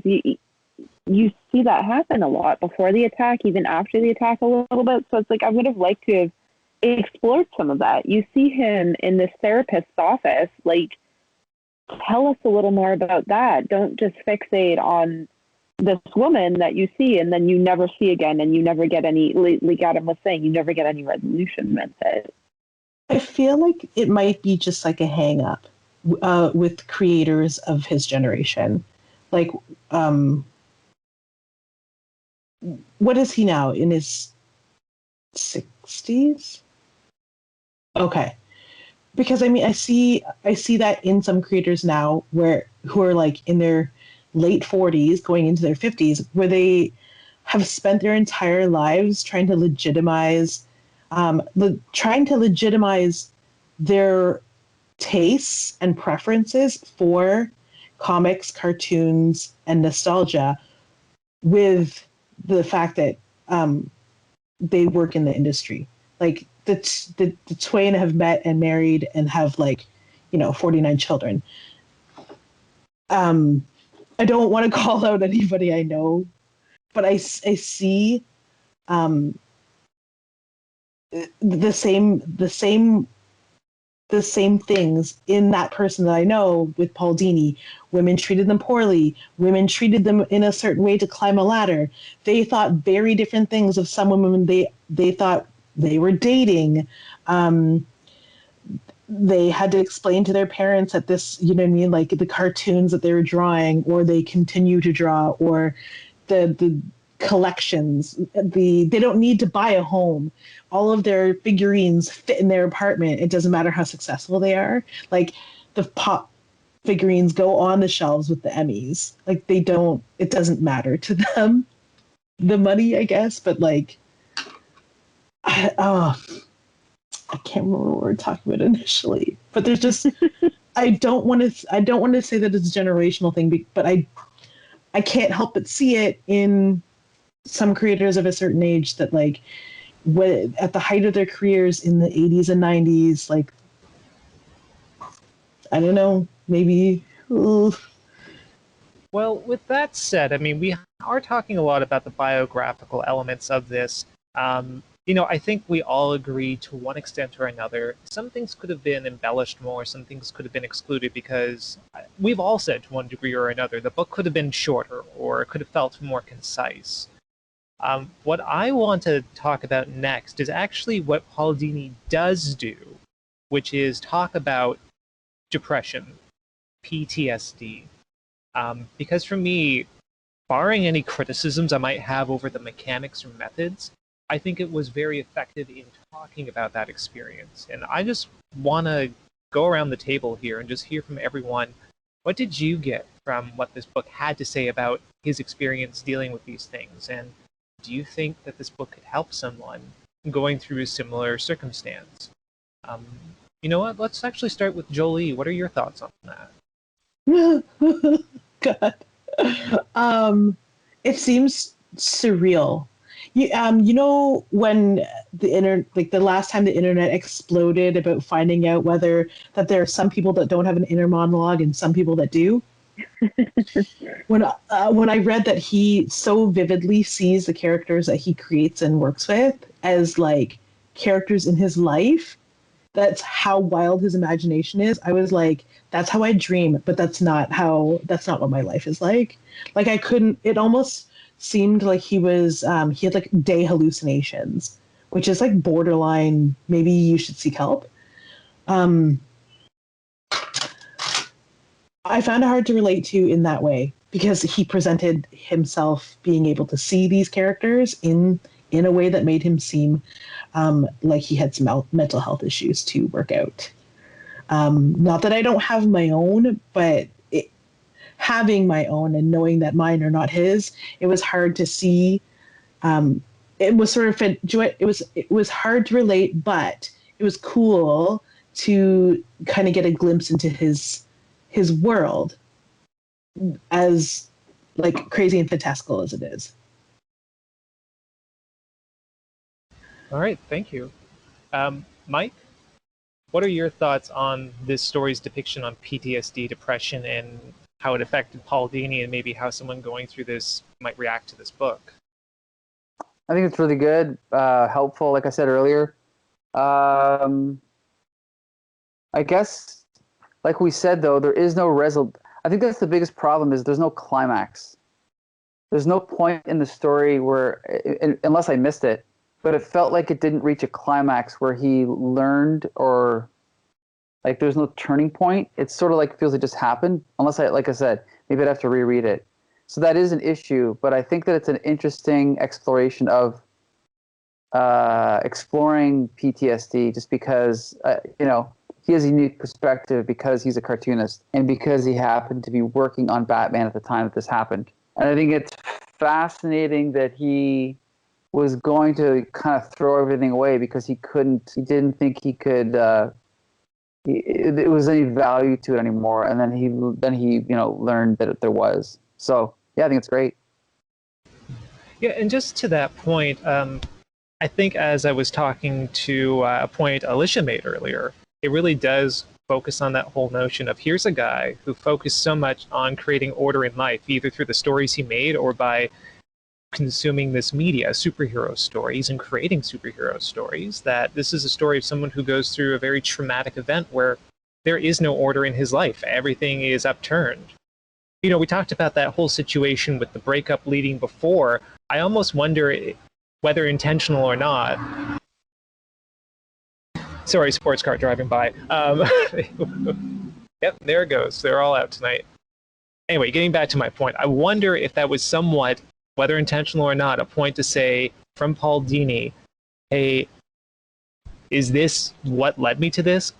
you see that happen a lot before the attack, even after the attack a little bit. So it's like I would have liked to have explored some of that. You see him in this therapist's office. Like, tell us a little more about that. Don't just fixate on this woman that you see and then you never see again, and you never get any, like Adam was saying, you never get any resolution with it. I feel like it might be just like a hang up with creators of his generation. like, what is he now, in his 60s? Okay. Because I mean, I see that in some creators now who are like in their late 40s going into their 50s, where they have spent their entire lives trying to legitimize their tastes and preferences for comics, cartoons, and nostalgia, with the fact that they work in the industry. Like the twain have met and married and have, like, 49 children. I don't want to call out anybody I know, but I see the same things in that person that I know with Paul Dini. Women treated them poorly. Women treated them in a certain way to climb a ladder. They thought very different things of some women they thought they were dating. They had to explain to their parents that this, you know what I mean, like the cartoons that they were drawing, or they continue to draw, or the collections. They don't need to buy a home. All of their figurines fit in their apartment. It doesn't matter how successful they are. Like, the pop figurines go on the shelves with the Emmys. Like, they don't. It doesn't matter to them. The money, I guess, but like, I can't remember what we were talking about initially. But there's just, I don't want to say that it's a generational thing, but I can't help but see it in some creators of a certain age that, like, at the height of their careers in the 80s and 90s, like, I don't know, maybe. Ooh. Well, with that said, I mean, we are talking a lot about the biographical elements of this. I think we all agree to one extent or another. Some things could have been embellished more, some things could have been excluded, because we've all said to one degree or another, the book could have been shorter, or it could have felt more concise. What I want to talk about next is actually what Paul Dini does do, which is talk about depression, PTSD. Because for me, barring any criticisms I might have over the mechanics or methods, I think it was very effective in talking about that experience. And I just want to go around the table here and just hear from everyone, what did you get from what this book had to say about his experience dealing with these things? And do you think that this book could help someone going through a similar circumstance? You know what? Let's actually start with Jolie. What are your thoughts on that? God. It seems surreal. When the last time the internet exploded about finding out whether that there are some people that don't have an inner monologue and some people that do. When I read that he so vividly sees the characters that he creates and works with as, like, characters in his life, that's how wild his imagination is. I was like, that's how I dream, but that's not what my life is like. Like, I couldn't. It almost seemed like he had like day hallucinations, which is like borderline. Maybe you should seek help. I found it hard to relate to in that way, because he presented himself being able to see these characters in a way that made him seem like he had some mental health issues to work out. Not that I don't have my own, but having my own and knowing that mine are not his, it was hard to see. It was sort of it was hard to relate, but it was cool to kind of get a glimpse into his world, as, like, crazy and fantastical as it is. All right, thank you. Mike, what are your thoughts on this story's depiction on PTSD, depression, and how it affected Paul Dini, and maybe how someone going through this might react to this book? I think it's really good, helpful, like I said earlier. I guess, like we said, though, there is no result. I think that's the biggest problem, is there's no climax. There's no point in the story where, unless I missed it, but it felt like it didn't reach a climax where he learned or Like there's no turning point. It's sort of like it feels it just happened. Unless like I said, maybe I'd have to reread it. So that is an issue, but I think that it's an interesting exploration of exploring PTSD, just because he has a unique perspective because he's a cartoonist and because he happened to be working on Batman at the time that this happened. And I think it's fascinating that he was going to kind of throw everything away because he didn't think he could. It was any value to it anymore, and then he learned that there was. So yeah, I think it's great. Yeah, and just to that point, I think as I was talking to a point Alicia made earlier, it really does focus on that whole notion of here's a guy who focused so much on creating order in life, either through the stories he made or by consuming this media, superhero stories, and creating superhero stories, that this is a story of someone who goes through a very traumatic event where there is no order in his life. Everything is upturned. We talked about that whole situation with the breakup leading before. I almost wonder whether intentional or not. Sorry, sports car driving by. Yep, there it goes. They're all out tonight. Anyway, getting back to my point, I wonder if that was somewhat, whether intentional or not, a point to say from Paul Dini, hey, is this what led me to this?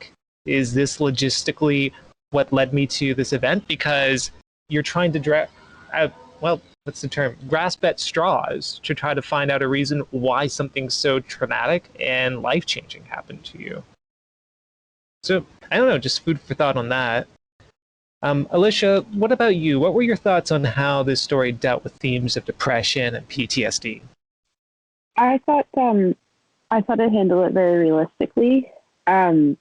Is this logistically what led me to this event? Because you're trying to what's the term? Grasp at straws to try to find out a reason why something so traumatic and life-changing happened to you. So, I don't know, just food for thought on that. Alicia, what about you? What were your thoughts on how this story dealt with themes of depression and PTSD? I thought it handled it very realistically. I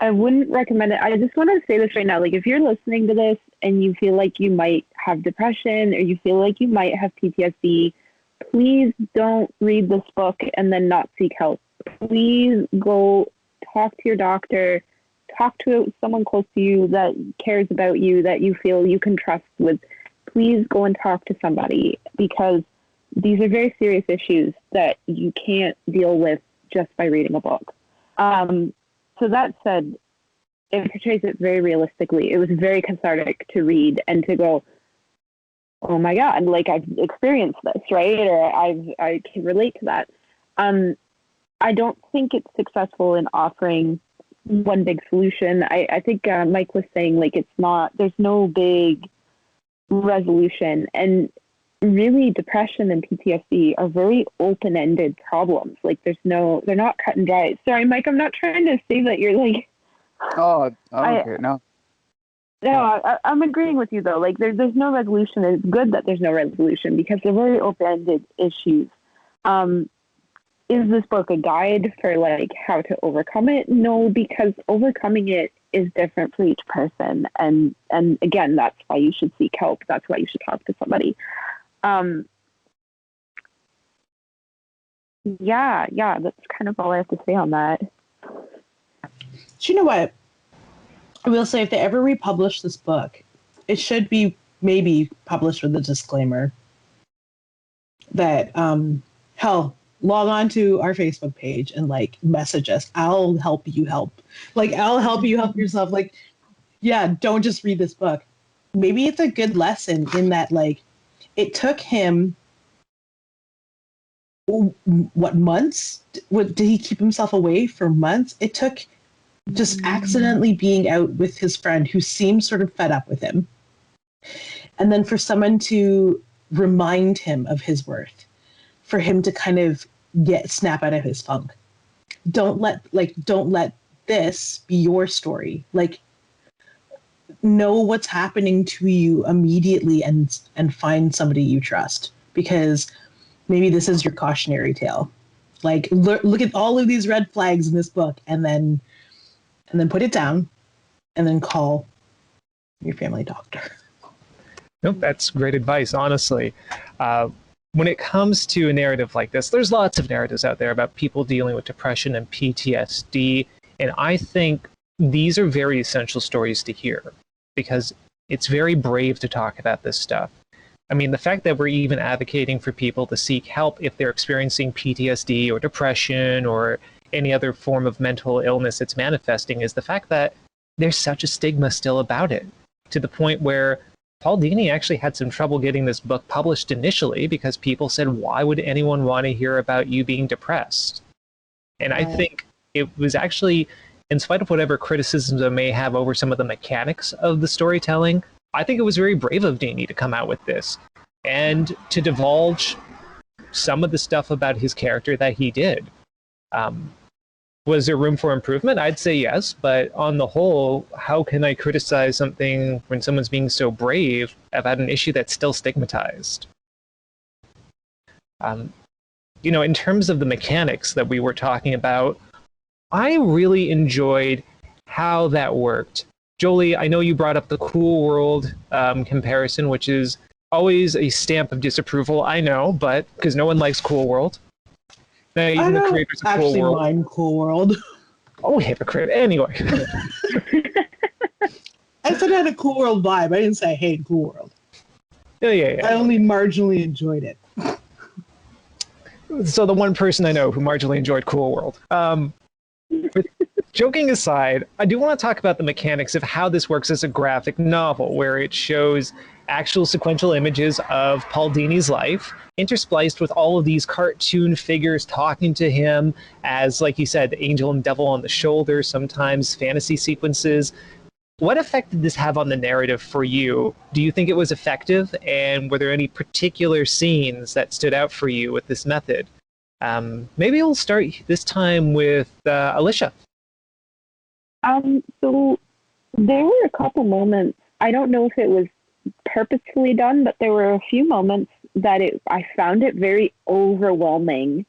wouldn't recommend it. I just want to say this right now. Like, if you're listening to this and you feel like you might have depression or you feel like you might have PTSD, please don't read this book and then not seek help. Please go talk to your doctor, talk to someone close to you that cares about you, that you feel you can trust with. Please go and talk to somebody, because these are very serious issues that you can't deal with just by reading a book. So that said, it portrays it very realistically. It was very cathartic to read and to go, oh my God, like I've experienced this, right? Or I can relate to that. I don't think it's successful in offering one big solution. I think Mike was saying, like, there's no big resolution. And really, depression and PTSD are very open-ended problems. Like, they're not cut and dry. Sorry, Mike, I'm not trying to say that you're like... Oh, okay, no. No, I'm agreeing with you, though. Like, there's no resolution, and it's good that there's no resolution because they're very open-ended issues. Is this book a guide for, like, how to overcome it? No, because overcoming it is different for each person. And again, that's why you should seek help. That's why you should talk to somebody. Yeah, that's kind of all I have to say on that. Do you know what? I will say, if they ever republish this book, it should be maybe published with a disclaimer that, hell, log on to our Facebook page and, like, message us. I'll help you help. Like, I'll help you help yourself. Like, yeah, don't just read this book. Maybe it's a good lesson in that, like, it took him, what, months? Did he keep himself away for months? It took just accidentally being out with his friend who seemed sort of fed up with him. And then for someone to remind him of his worth, for him to kind of snap out of his funk. Don't let this be your story. Like, know what's happening to you immediately and find somebody you trust, because maybe this is your cautionary tale. Like, look at all of these red flags in this book and then put it down and then call your family doctor. Nope, that's great advice, honestly. When it comes to a narrative like this, there's lots of narratives out there about people dealing with depression and PTSD, and I think these are very essential stories to hear, because it's very brave to talk about this stuff. I mean, the fact that we're even advocating for people to seek help if they're experiencing PTSD or depression or any other form of mental illness it's manifesting is the fact that there's such a stigma still about it, to the point where Paul Dini actually had some trouble getting this book published initially because people said, why would anyone want to hear about you being depressed? And I think it was actually, in spite of whatever criticisms I may have over some of the mechanics of the storytelling, I think it was very brave of Dini to come out with this and to divulge some of the stuff about his character that he did. Was there room for improvement? I'd say yes, but on the whole, how can I criticize something when someone's being so brave about an issue that's still stigmatized? In terms of the mechanics that we were talking about, I really enjoyed how that worked. Jolie, I know you brought up the Cool World comparison, which is always a stamp of disapproval, I know, but because no one likes Cool World. Now, even the creators of Cool World. I mind Cool World. Oh, hypocrite. Anyway. I said I had a Cool World vibe. I didn't say I hated Cool World. Yeah. I only marginally enjoyed it. So the one person I know who marginally enjoyed Cool World. But joking aside, I do want to talk about the mechanics of how this works as a graphic novel, where it shows actual sequential images of Paul Dini's life, interspliced with all of these cartoon figures talking to him as, like you said, the angel and devil on the shoulder, sometimes fantasy sequences. What effect did this have on the narrative for you? Do you think it was effective? And were there any particular scenes that stood out for you with this method? Maybe we'll start this time with Alicia. So there were a couple moments, I don't know if it was purposefully done, but there were a few moments that I found it very overwhelming.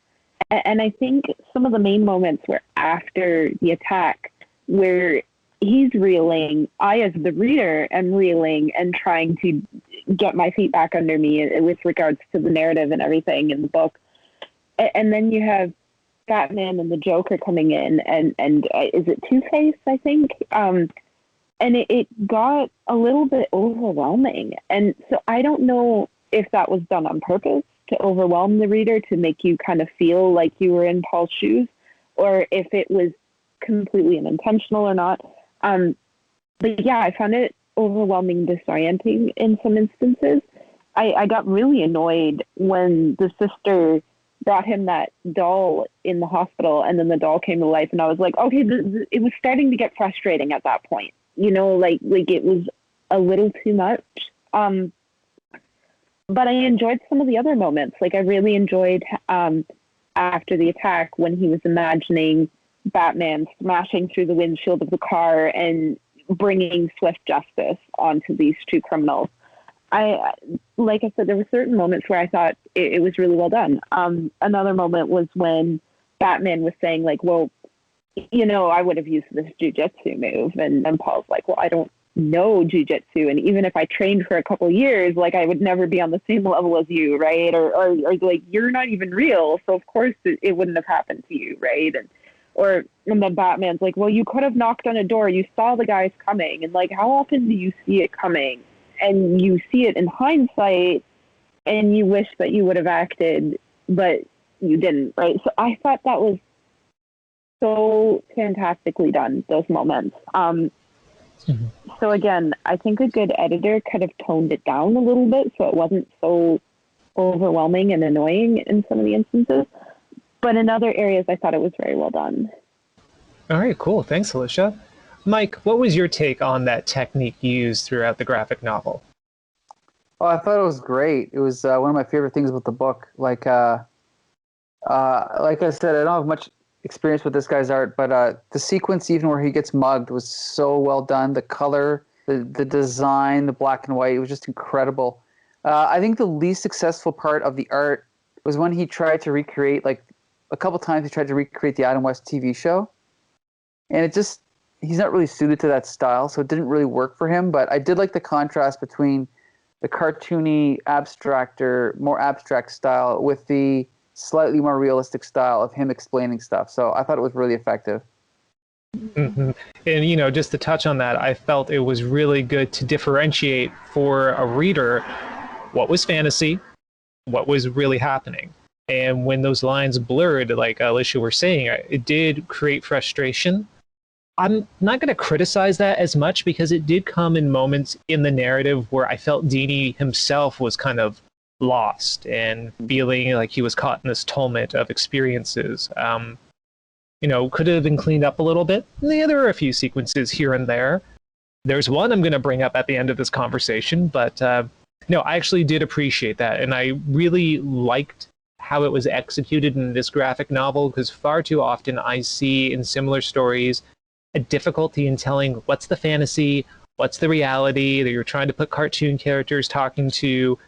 And I think some of the main moments were after the attack, where he's reeling, I as the reader am reeling and trying to get my feet back under me with regards to the narrative and everything in the book. And then you have Batman and the Joker coming in, and is it Two-Face, I think? And it got a little bit overwhelming. And so I don't know if that was done on purpose to overwhelm the reader, to make you kind of feel like you were in Paul's shoes, or if it was completely unintentional or not. But yeah, I found it overwhelming, disorienting in some instances. I got really annoyed when the sister brought him that doll in the hospital, and then the doll came to life, and I was like, okay, it was starting to get frustrating at that point. Like it was a little too much. But I enjoyed some of the other moments. Like I really enjoyed after the attack when he was imagining Batman smashing through the windshield of the car and bringing swift justice onto these two criminals. Like I said, there were certain moments where I thought it was really well done. Another moment was when Batman was saying, like, well, I would have used this jujitsu move. And Paul's like, well, I don't know jujitsu. And even if I trained for a couple of years, like, I would never be on the same level as you, right? Or like, you're not even real. So, of course, it wouldn't have happened to you, right? And then Batman's like, well, you could have knocked on a door. You saw the guys coming. And, like, how often do you see it coming? And you see it in hindsight, and you wish that you would have acted, but you didn't, right? So I thought that was so fantastically done, those moments. So again, I think a good editor could have toned it down a little bit so it wasn't so overwhelming and annoying in some of the instances. But in other areas, I thought it was very well done. All right, cool. Thanks, Alicia. Mike, what was your take on that technique used throughout the graphic novel? Oh, I thought it was great. It was one of my favorite things about the book. Like I said, I don't have much experience with this guy's art, but the sequence, even where he gets mugged, was so well done. The color, the design, the black and white, it was just incredible. I think the least successful part of the art was when he tried to recreate, like a couple times he tried to recreate the Adam West TV show. And he's not really suited to that style, so it didn't really work for him. But I did like the contrast between the cartoony, more abstract style with the slightly more realistic style of him explaining stuff. So I thought it was really effective. Mm-hmm. And, just to touch on that, I felt it was really good to differentiate for a reader what was fantasy, what was really happening. And when those lines blurred, like Alicia were saying, it did create frustration. I'm not going to criticize that as much because it did come in moments in the narrative where I felt Dini himself was kind of lost and feeling like he was caught in this tumult of experiences. Could have been cleaned up a little bit. Yeah, there were a few sequences here and there. There's one I'm going to bring up at the end of this conversation, but no, I actually did appreciate that. And I really liked how it was executed in this graphic novel, because far too often I see in similar stories a difficulty in telling what's the fantasy, what's the reality, that you're trying to put cartoon characters talking to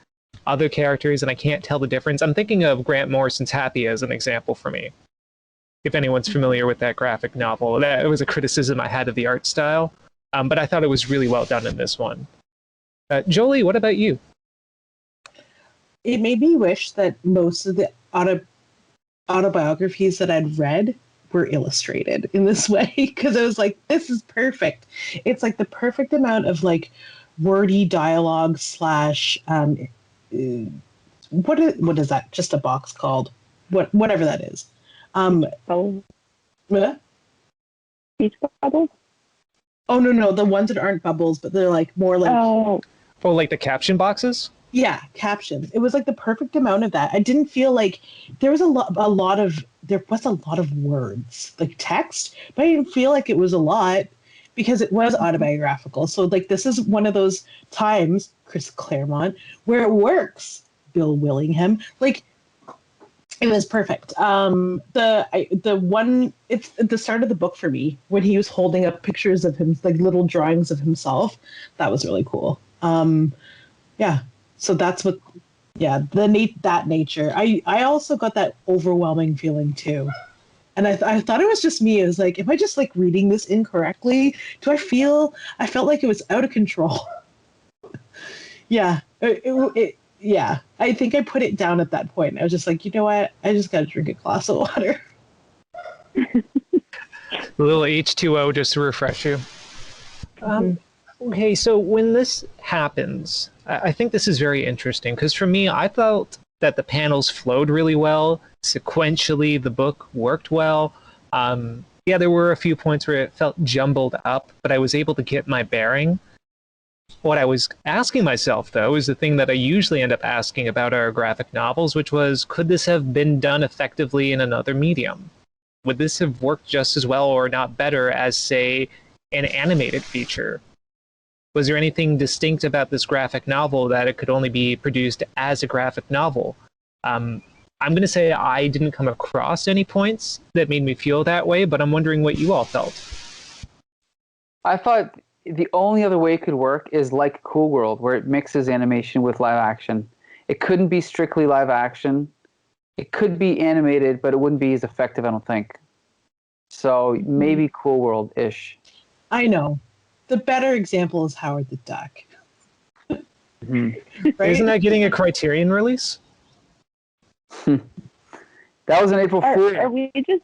other characters, and I can't tell the difference. I'm thinking of Grant Morrison's Happy as an example for me. If anyone's familiar with that graphic novel, that was a criticism I had of the art style, but I thought it was really well done in this one. Jolie, what about you? It made me wish that most of the autobiographies that I'd read were illustrated in this way, because I was like, this is perfect. It's like the perfect amount of like wordy dialogue slash what is that? Just a box called whatever that is. Bubbles. What? Speech bubbles? Oh no, the ones that aren't bubbles, but they're like more like Oh, like the caption boxes? Yeah, captions. It was like the perfect amount of that. I didn't feel like there was a lot of words, like text, but I didn't feel like it was a lot because it was autobiographical. So like this is one of those times, Chris Claremont, where it works. Bill Willingham, like it was perfect. The one, it's at the start of the book for me when he was holding up pictures of him, like little drawings of himself. That was really cool. Yeah. So that's what, that nature. I also got that overwhelming feeling too. And I thought it was just me. It was like, am I just like reading this incorrectly? I felt like it was out of control. Yeah. Yeah. I think I put it down at that point. I was just like, you know what? I just got to drink a glass of water. A little H2O just to refresh you. Okay, so when this happens, I think this is very interesting because for me, I felt that the panels flowed really well. Sequentially, the book worked well. There were a few points where it felt jumbled up, but I was able to get my bearing. What I was asking myself, though, is the thing that I usually end up asking about our graphic novels, which was, could this have been done effectively in another medium? Would this have worked just as well or not better as, say, an animated feature? Was there anything distinct about this graphic novel that it could only be produced as a graphic novel? I'm going to say I didn't come across any points that made me feel that way, but I'm wondering what you all felt. I thought the only other way it could work is like Cool World, where it mixes animation with live action. It couldn't be strictly live action. It could be animated, but it wouldn't be as effective, I don't think. So maybe Cool World-ish. I know. The better example is Howard the Duck. Mm-hmm. Right? Isn't that getting a Criterion release? That was an April Fool. Are we just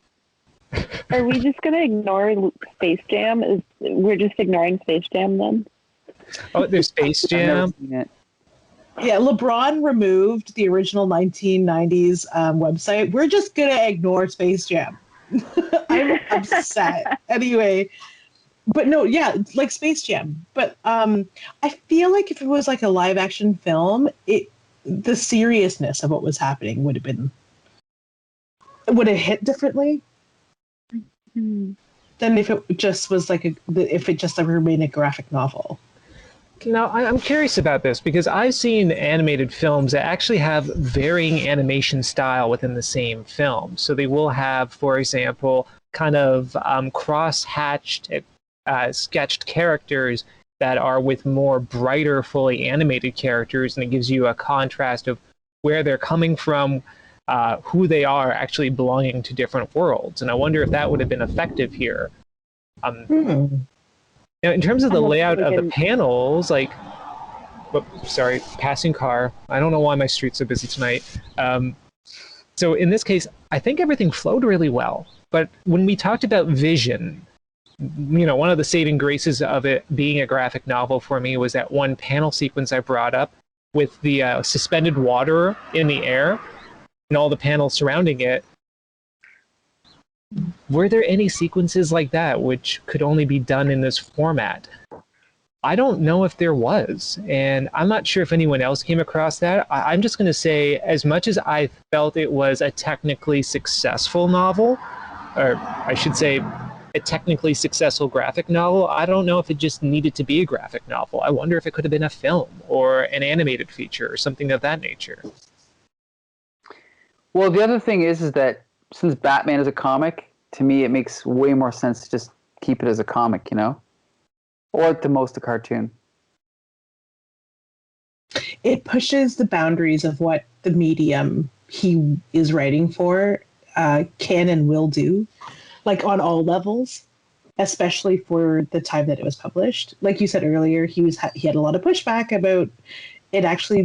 going to ignore Space Jam? We're just ignoring Space Jam then? Oh, there's Space I've never Jam. seen it. Yeah, LeBron removed the original 1990s website. We're just going to ignore Space Jam. I'm upset. Anyway, but no, yeah, like Space Jam. But I feel like if it was like a live action film, the seriousness of what was happening would have hit differently than if it just was like if it just remained a graphic novel. Now, I'm curious about this because I've seen animated films that actually have varying animation style within the same film. So they will have, for example, kind of cross-hatched, sketched characters that are with more brighter, fully animated characters, and it gives you a contrast of where they're coming from, who they are actually belonging to different worlds. And I wonder if that would have been effective here. Now, in terms of the layout of the panels, passing car. I don't know why my street's so busy tonight. So in this case, I think everything flowed really well. But when we talked about vision, one of the saving graces of it being a graphic novel for me was that one panel sequence I brought up with the suspended water in the air. and all the panels surrounding it. Were there any sequences like that which could only be done in this format? I don't know if there was, and I'm not sure if anyone else came across that. I'm just going to say, as much as I felt it was a technically successful novel, or I should say a technically successful graphic novel, I don't know if it just needed to be a graphic novel. I wonder if it could have been a film or an animated feature or something of that nature. Well, the other thing is that since Batman is a comic, to me it makes way more sense to just keep it as a comic, you know? Or at the most a cartoon. It pushes the boundaries of what the medium he is writing for can and will do, like on all levels, especially for the time that it was published. Like you said earlier, he had a lot of pushback about it actually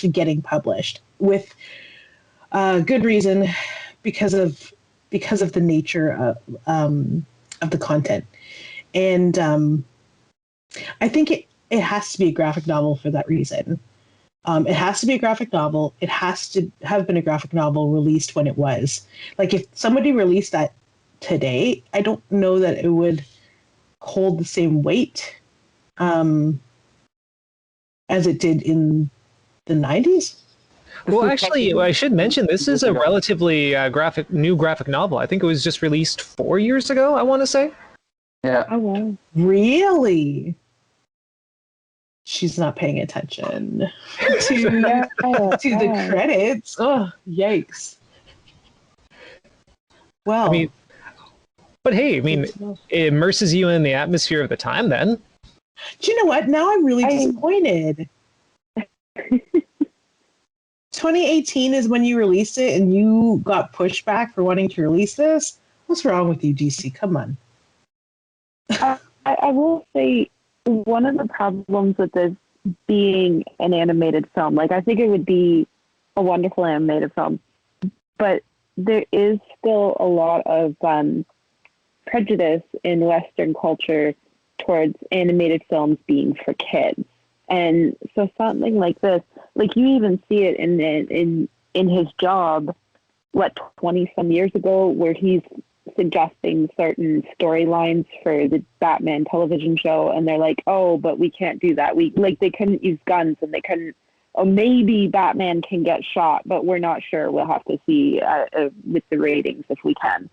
getting published with good reason, because of the nature of the content. And I think it has to be a graphic novel for that reason. It has to be a graphic novel. It has to have been a graphic novel released when it was. Like, if somebody released that today, I don't know that it would hold the same weight as it did in the 90s. Well, actually, I should mention this is a relatively new graphic novel. I think it was just released 4 years ago, I want to say. Yeah. Oh, wow. Really? She's not paying attention to the credits. Oh, yikes. Well, I mean, but hey, I mean, it immerses you in the atmosphere of the time then. do you know what? Now I'm really disappointed. 2018 is when you released it, and you got pushback for wanting to release this? What's wrong with you, DC? Come on. I will say, one of the problems with this being an animated film, like, I think it would be a wonderful animated film, but there is still a lot of prejudice in Western culture towards animated films being for kids. And so something like this, like, you even see it in his job, 20 some years ago, where he's suggesting certain storylines for the Batman television show, and they're like, oh, but we can't do that. They couldn't use guns, and they couldn't, oh, maybe Batman can get shot, but we're not sure. We'll have to see with the ratings if we can.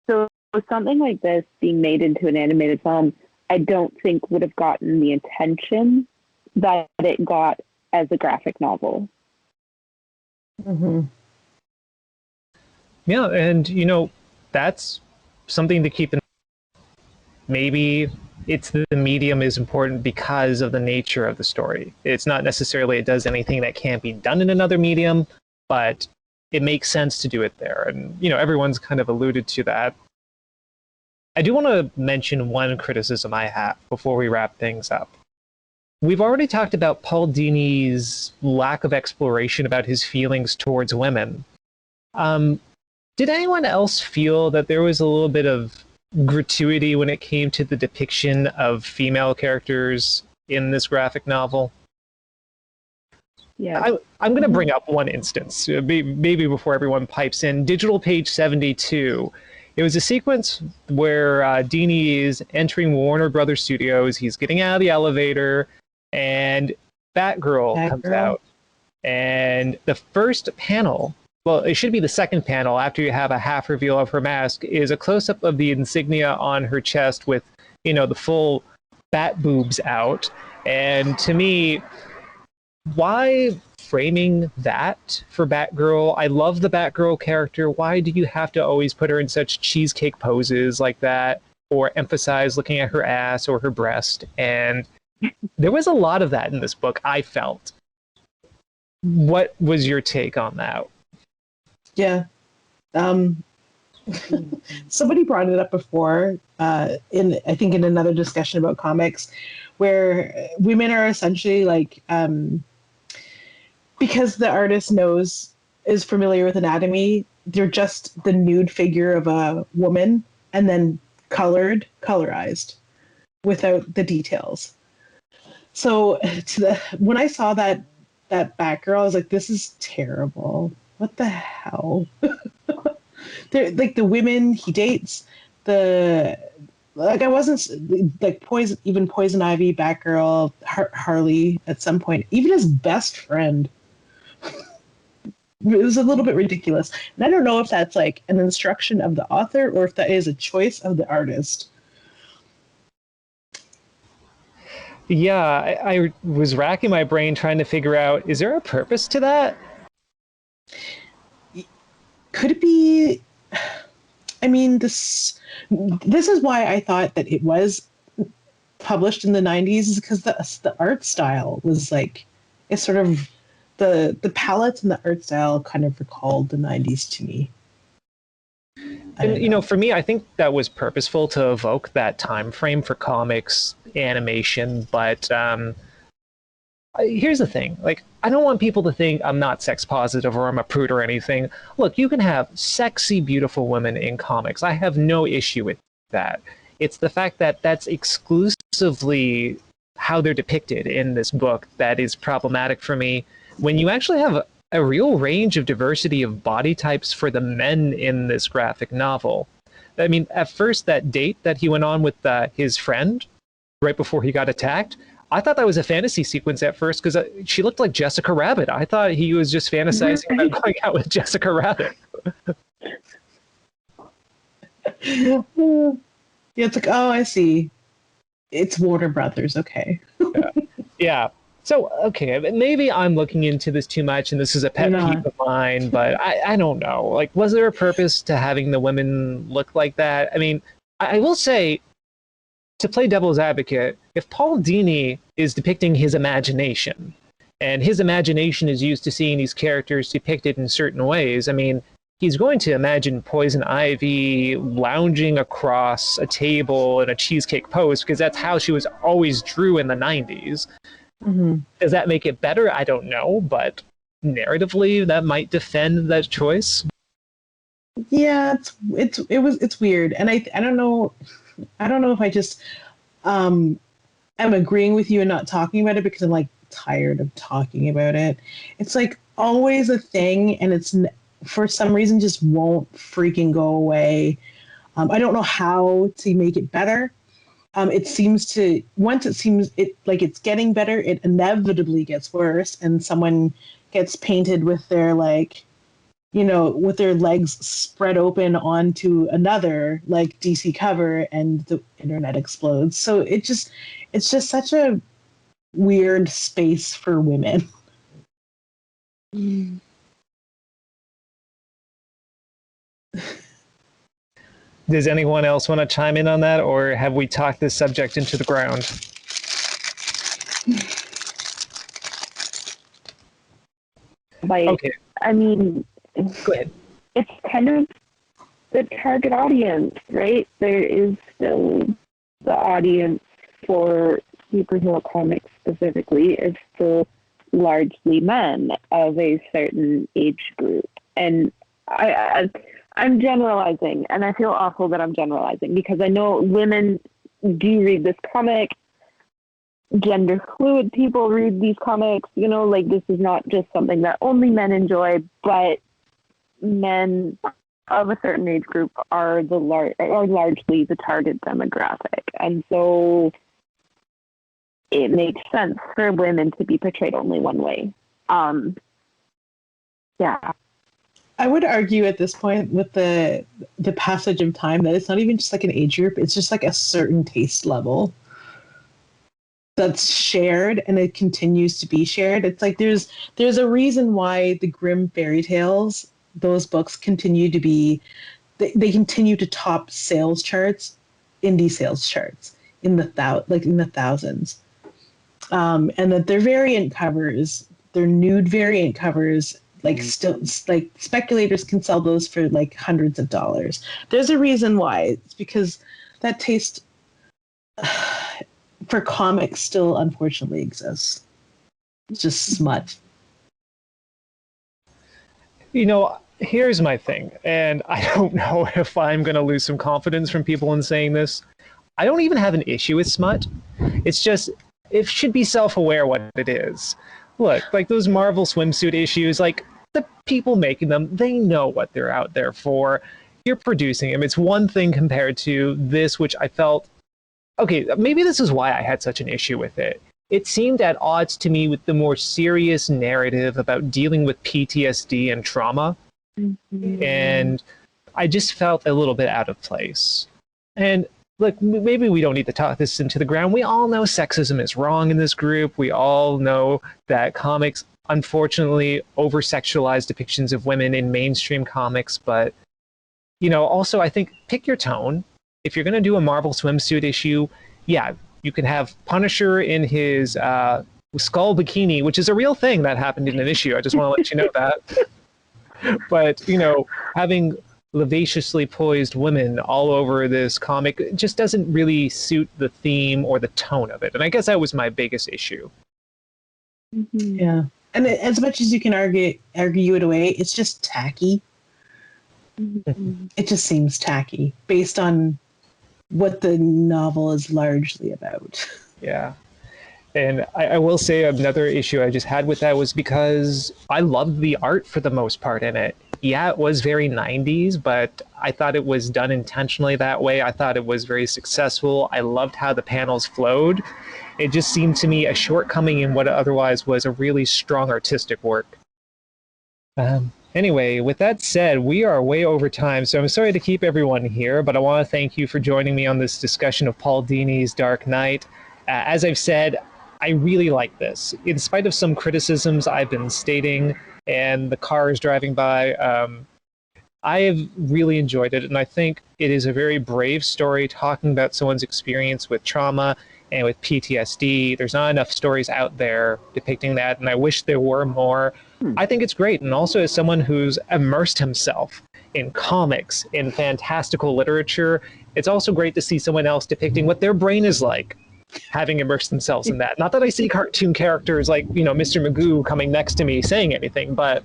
So something like this being made into an animated film, I don't think would have gotten the attention that it got as a graphic novel. Mm-hmm. Yeah, and that's something to keep in mind. Maybe it's the medium is important because of the nature of the story. It's not necessarily it does anything that can't be done in another medium, but it makes sense to do it there. And everyone's kind of alluded to that. I do want to mention one criticism I have before we wrap things up. We've already talked about Paul Dini's lack of exploration about his feelings towards women. Did anyone else feel that there was a little bit of gratuity when it came to the depiction of female characters in this graphic novel? Yeah. I'm going to bring up one instance, maybe before everyone pipes in. Digital page 72. It was a sequence where Dini is entering Warner Brothers Studios. He's getting out of the elevator, and Batgirl comes out. And the first panel, well, it should be the second panel after you have a half reveal of her mask, is a close-up of the insignia on her chest with, the full bat boobs out. And to me, why framing that for Batgirl? I love the Batgirl character. Why do you have to always put her in such cheesecake poses like that, or emphasize looking at her ass or her breast? And there was a lot of that in this book, I felt. What was your take on that? Yeah. Somebody brought it up before I think in another discussion about comics, where women are essentially like, because the artist is familiar with anatomy, they're just the nude figure of a woman, and then colorized without the details. So when I saw that that Batgirl, I was like, this is terrible. What the hell? They're like the women he dates, I wasn't like Poison Ivy, Batgirl, Harley at some point, even his best friend. It was a little bit ridiculous. And I don't know if that's like an instruction of the author or if that is a choice of the artist. Yeah, I was racking my brain trying to figure out, is there a purpose to that? Could it be? I mean, this is why I thought that it was published in the 90s, is because the art style was like, it's sort of the palettes and the art style kind of recalled the 90s to me. And, for me, I think that was purposeful to evoke that time frame for comics, animation, but here's the thing. Like, I don't want people to think I'm not sex positive or I'm a prude or anything. Look, you can have sexy, beautiful women in comics. I have no issue with that. It's the fact that that's exclusively how they're depicted in this book that is problematic for me. When you actually have a real range of diversity of body types for the men in this graphic novel. I mean, at first, that date that he went on with his friend right before he got attacked, I thought that was a fantasy sequence at first because she looked like Jessica Rabbit. I thought he was just fantasizing about going out with Jessica Rabbit. Yeah, it's like, oh, I see. It's Warner Brothers. Okay. Yeah. So, okay, maybe I'm looking into this too much and this is a pet peeve of mine, but I don't know. Like, was there a purpose to having the women look like that? I mean, I will say, to play devil's advocate, if Paul Dini is depicting his imagination, and his imagination is used to seeing these characters depicted in certain ways, I mean, he's going to imagine Poison Ivy lounging across a table in a cheesecake pose, because that's how she was always drew in the 90s. Mm-hmm. Does that make it better? I don't know, but narratively, that might defend that choice. Yeah, it's weird, and I don't know if I just am agreeing with you and not talking about it because I'm like tired of talking about it. It's like always a thing, and it's for some reason just won't freaking go away. I don't know how to make it better. It seems to, once it seems like it's getting better, it inevitably gets worse, and someone gets painted with their with their legs spread open onto another like DC cover, and the internet explodes. So it's just such a weird space for women. Does anyone else want to chime in on that, or have we talked this subject into the ground? Okay. I mean, go ahead. It's kind of the target audience, right? There is still the audience for superhero comics specifically is still largely men of a certain age group. And I'm generalizing, and I feel awful that I'm generalizing because I know women do read this comic. Gender fluid people read these comics. Like, this is not just something that only men enjoy, but men of a certain age group are largely the target demographic. And so it makes sense for women to be portrayed only one way. Yeah. I would argue at this point with the passage of time that it's not even just like an age group, it's just like a certain taste level that's shared, and it continues to be shared. It's like there's a reason why the Grimm fairy tales, those books continue to be, they continue to top sales charts, indie sales charts in the thousands, and that their variant covers, their nude variant covers, still like speculators can sell those for like hundreds of dollars. There's a reason why. It's because that taste for comics still unfortunately exists. It's just smut. Here's my thing, and I don't know if I'm going to lose some confidence from people in saying this. I don't even have an issue with smut. It's just, it should be self-aware what it is. look, like those Marvel swimsuit issues, like the people making them, they know what they're out there for. You're producing them. It's one thing compared to this, which I felt, okay, maybe this is why I had such an issue with it. It seemed at odds to me with the more serious narrative about dealing with PTSD and trauma. Mm-hmm. And I just felt a little bit out of place. And look, maybe we don't need to talk this into the ground. We all know sexism is wrong in this group. We all know that comics, unfortunately, over-sexualize depictions of women in mainstream comics. But, you know, also, I think pick your tone. If you're going to do a Marvel swimsuit issue, yeah, you can have Punisher in his skull bikini, which is a real thing that happened in an issue. I just want to let you know that. But, you know, having lavaciously poised women all over this comic just doesn't really suit the theme or the tone of it. And I guess that was my biggest issue. Mm-hmm. Yeah. And as much as you can argue it away, it's just tacky. Mm-hmm. It just seems tacky based on what the novel is largely about. Yeah. And I will say another issue I just had with that was because I loved the art for the most part in it. Yeah, it was very 90s, but I thought it was done intentionally that way. I thought it was very successful. I loved how the panels flowed. It just seemed to me a shortcoming in what otherwise was a really strong artistic work. Anyway, with that said, we are way over time, so I'm sorry to keep everyone here, but I want to thank you for joining me on this discussion of Paul Dini's Dark Knight. As I've said, I really like this. In spite of some criticisms I've been stating and the cars driving by, I have really enjoyed it, and I think it is a very brave story talking about someone's experience with trauma and with PTSD. There's not enough stories out there depicting that, and I wish there were more. I think it's great, and also as someone who's immersed himself in comics, in fantastical literature, it's also great to see someone else depicting what their brain is like, having immersed themselves in that. Not that I see cartoon characters like, you know, Mr. Magoo coming next to me saying anything, but...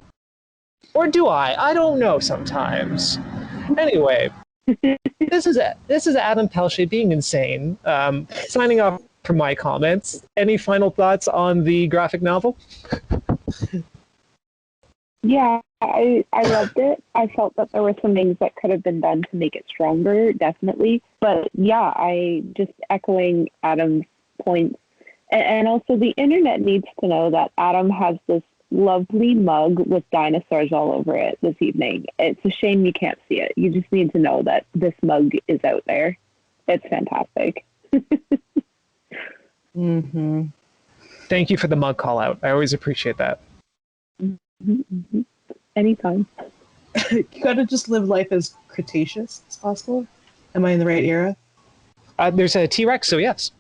Or do I? I don't know sometimes. Anyway, this is Adam Pelche being insane, signing off from my comments. Any final thoughts on the graphic novel? Yeah, I loved it. I felt that there were some things that could have been done to make it stronger, definitely. But yeah, I just echoing Adam's points. And also the internet needs to know that Adam has this lovely mug with dinosaurs all over it this evening. It's a shame you can't see it. You just need to know that this mug is out there. It's fantastic. Mm-hmm. Thank you for the mug call out. I always appreciate that. Mm-hmm. Anytime. You gotta just live life as Cretaceous as possible. Am I in the right era? There's a T-Rex, so yes.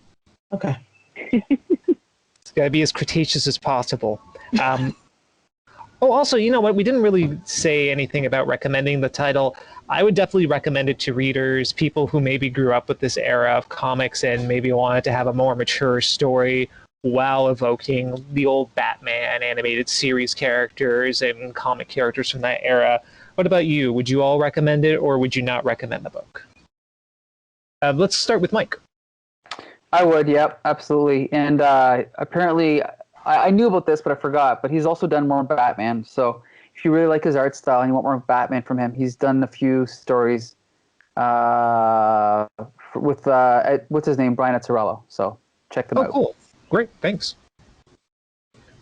Okay. It's gotta be as Cretaceous as possible. Oh, also, you know what? We didn't really say anything about recommending the title. I would definitely recommend it to readers, people who maybe grew up with this era of comics and maybe wanted to have a more mature story while evoking the old Batman animated series characters and comic characters from that era. What about you? Would you all recommend it, or would you not recommend the book? Let's start with Mike. I would, yep, absolutely. And apparently, I knew about this, but I forgot. But he's also done more Batman. So if you really like his art style and you want more Batman from him, he's done a few stories with what's his name, Brian Azzarello. So check them out. Oh, cool. Great, thanks.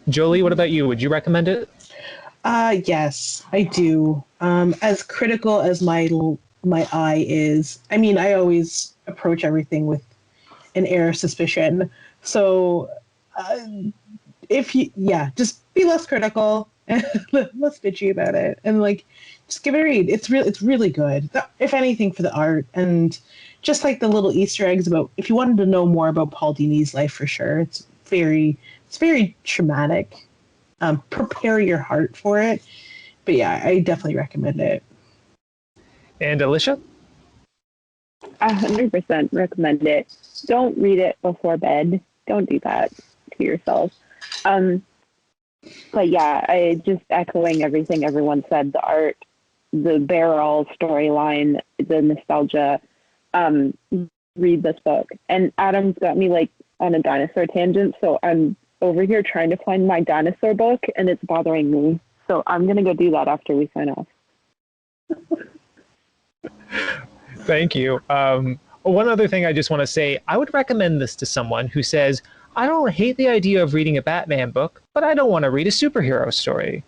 Jolie, what about you? Would you recommend it? Yes, I do. As critical as my eye is, I mean, I always approach everything with an air of suspicion. So, just be less critical and less bitchy about it, and just give it a read. It's really good. If anything, for the art and just like the little Easter eggs about. If you wanted to know more about Paul Dini's life, for sure, it's very traumatic. Prepare your heart for it. But yeah, I definitely recommend it. And Alicia? 100% recommend it. Don't read it before bed. Don't do that to yourself. But yeah, I just echoing everything everyone said. The art, the barrel storyline, the nostalgia. Read this book. And Adam's got me on a dinosaur tangent, so I'm over here trying to find my dinosaur book, and it's bothering me. So I'm going to go do that after we sign off. Thank you. One other thing I just want to say, I would recommend this to someone who says, I don't hate the idea of reading a Batman book, but I don't want to read a superhero story.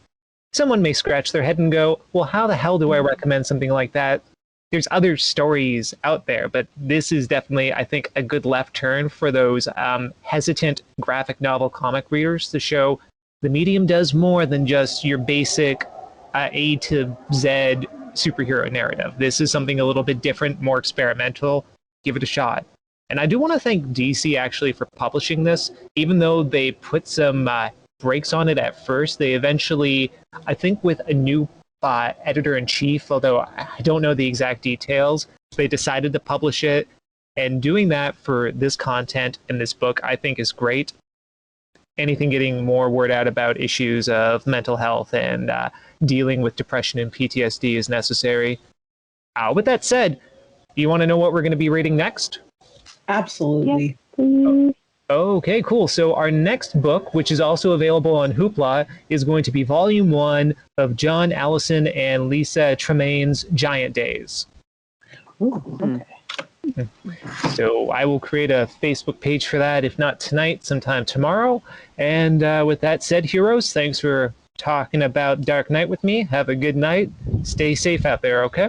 Someone may scratch their head and go, well, how the hell do I recommend something like that? There's other stories out there, but this is definitely, I think, a good left turn for those hesitant graphic novel comic readers to show the medium does more than just your basic A to Z superhero narrative. This is something a little bit different, more experimental. Give it a shot. And I do want to thank DC actually for publishing this, even though they put some brakes on it at first. They eventually, I think with a new editor-in-chief, although I don't know the exact details, they decided to publish it. And doing that for this content in this book, I think is great. Anything getting more word out about issues of mental health and dealing with depression and PTSD is necessary. With that said, do you want to know what we're going to be reading next? Absolutely. Yes, please. Okay, cool. So our next book, which is also available on Hoopla, is going to be Volume 1 of John Allison and Lisa Tremaine's Giant Days. Ooh, okay. So I will create a Facebook page for that, if not tonight, sometime tomorrow. And with that said, heroes, thanks for talking about Dark Knight with me. Have a good night. Stay safe out there, okay?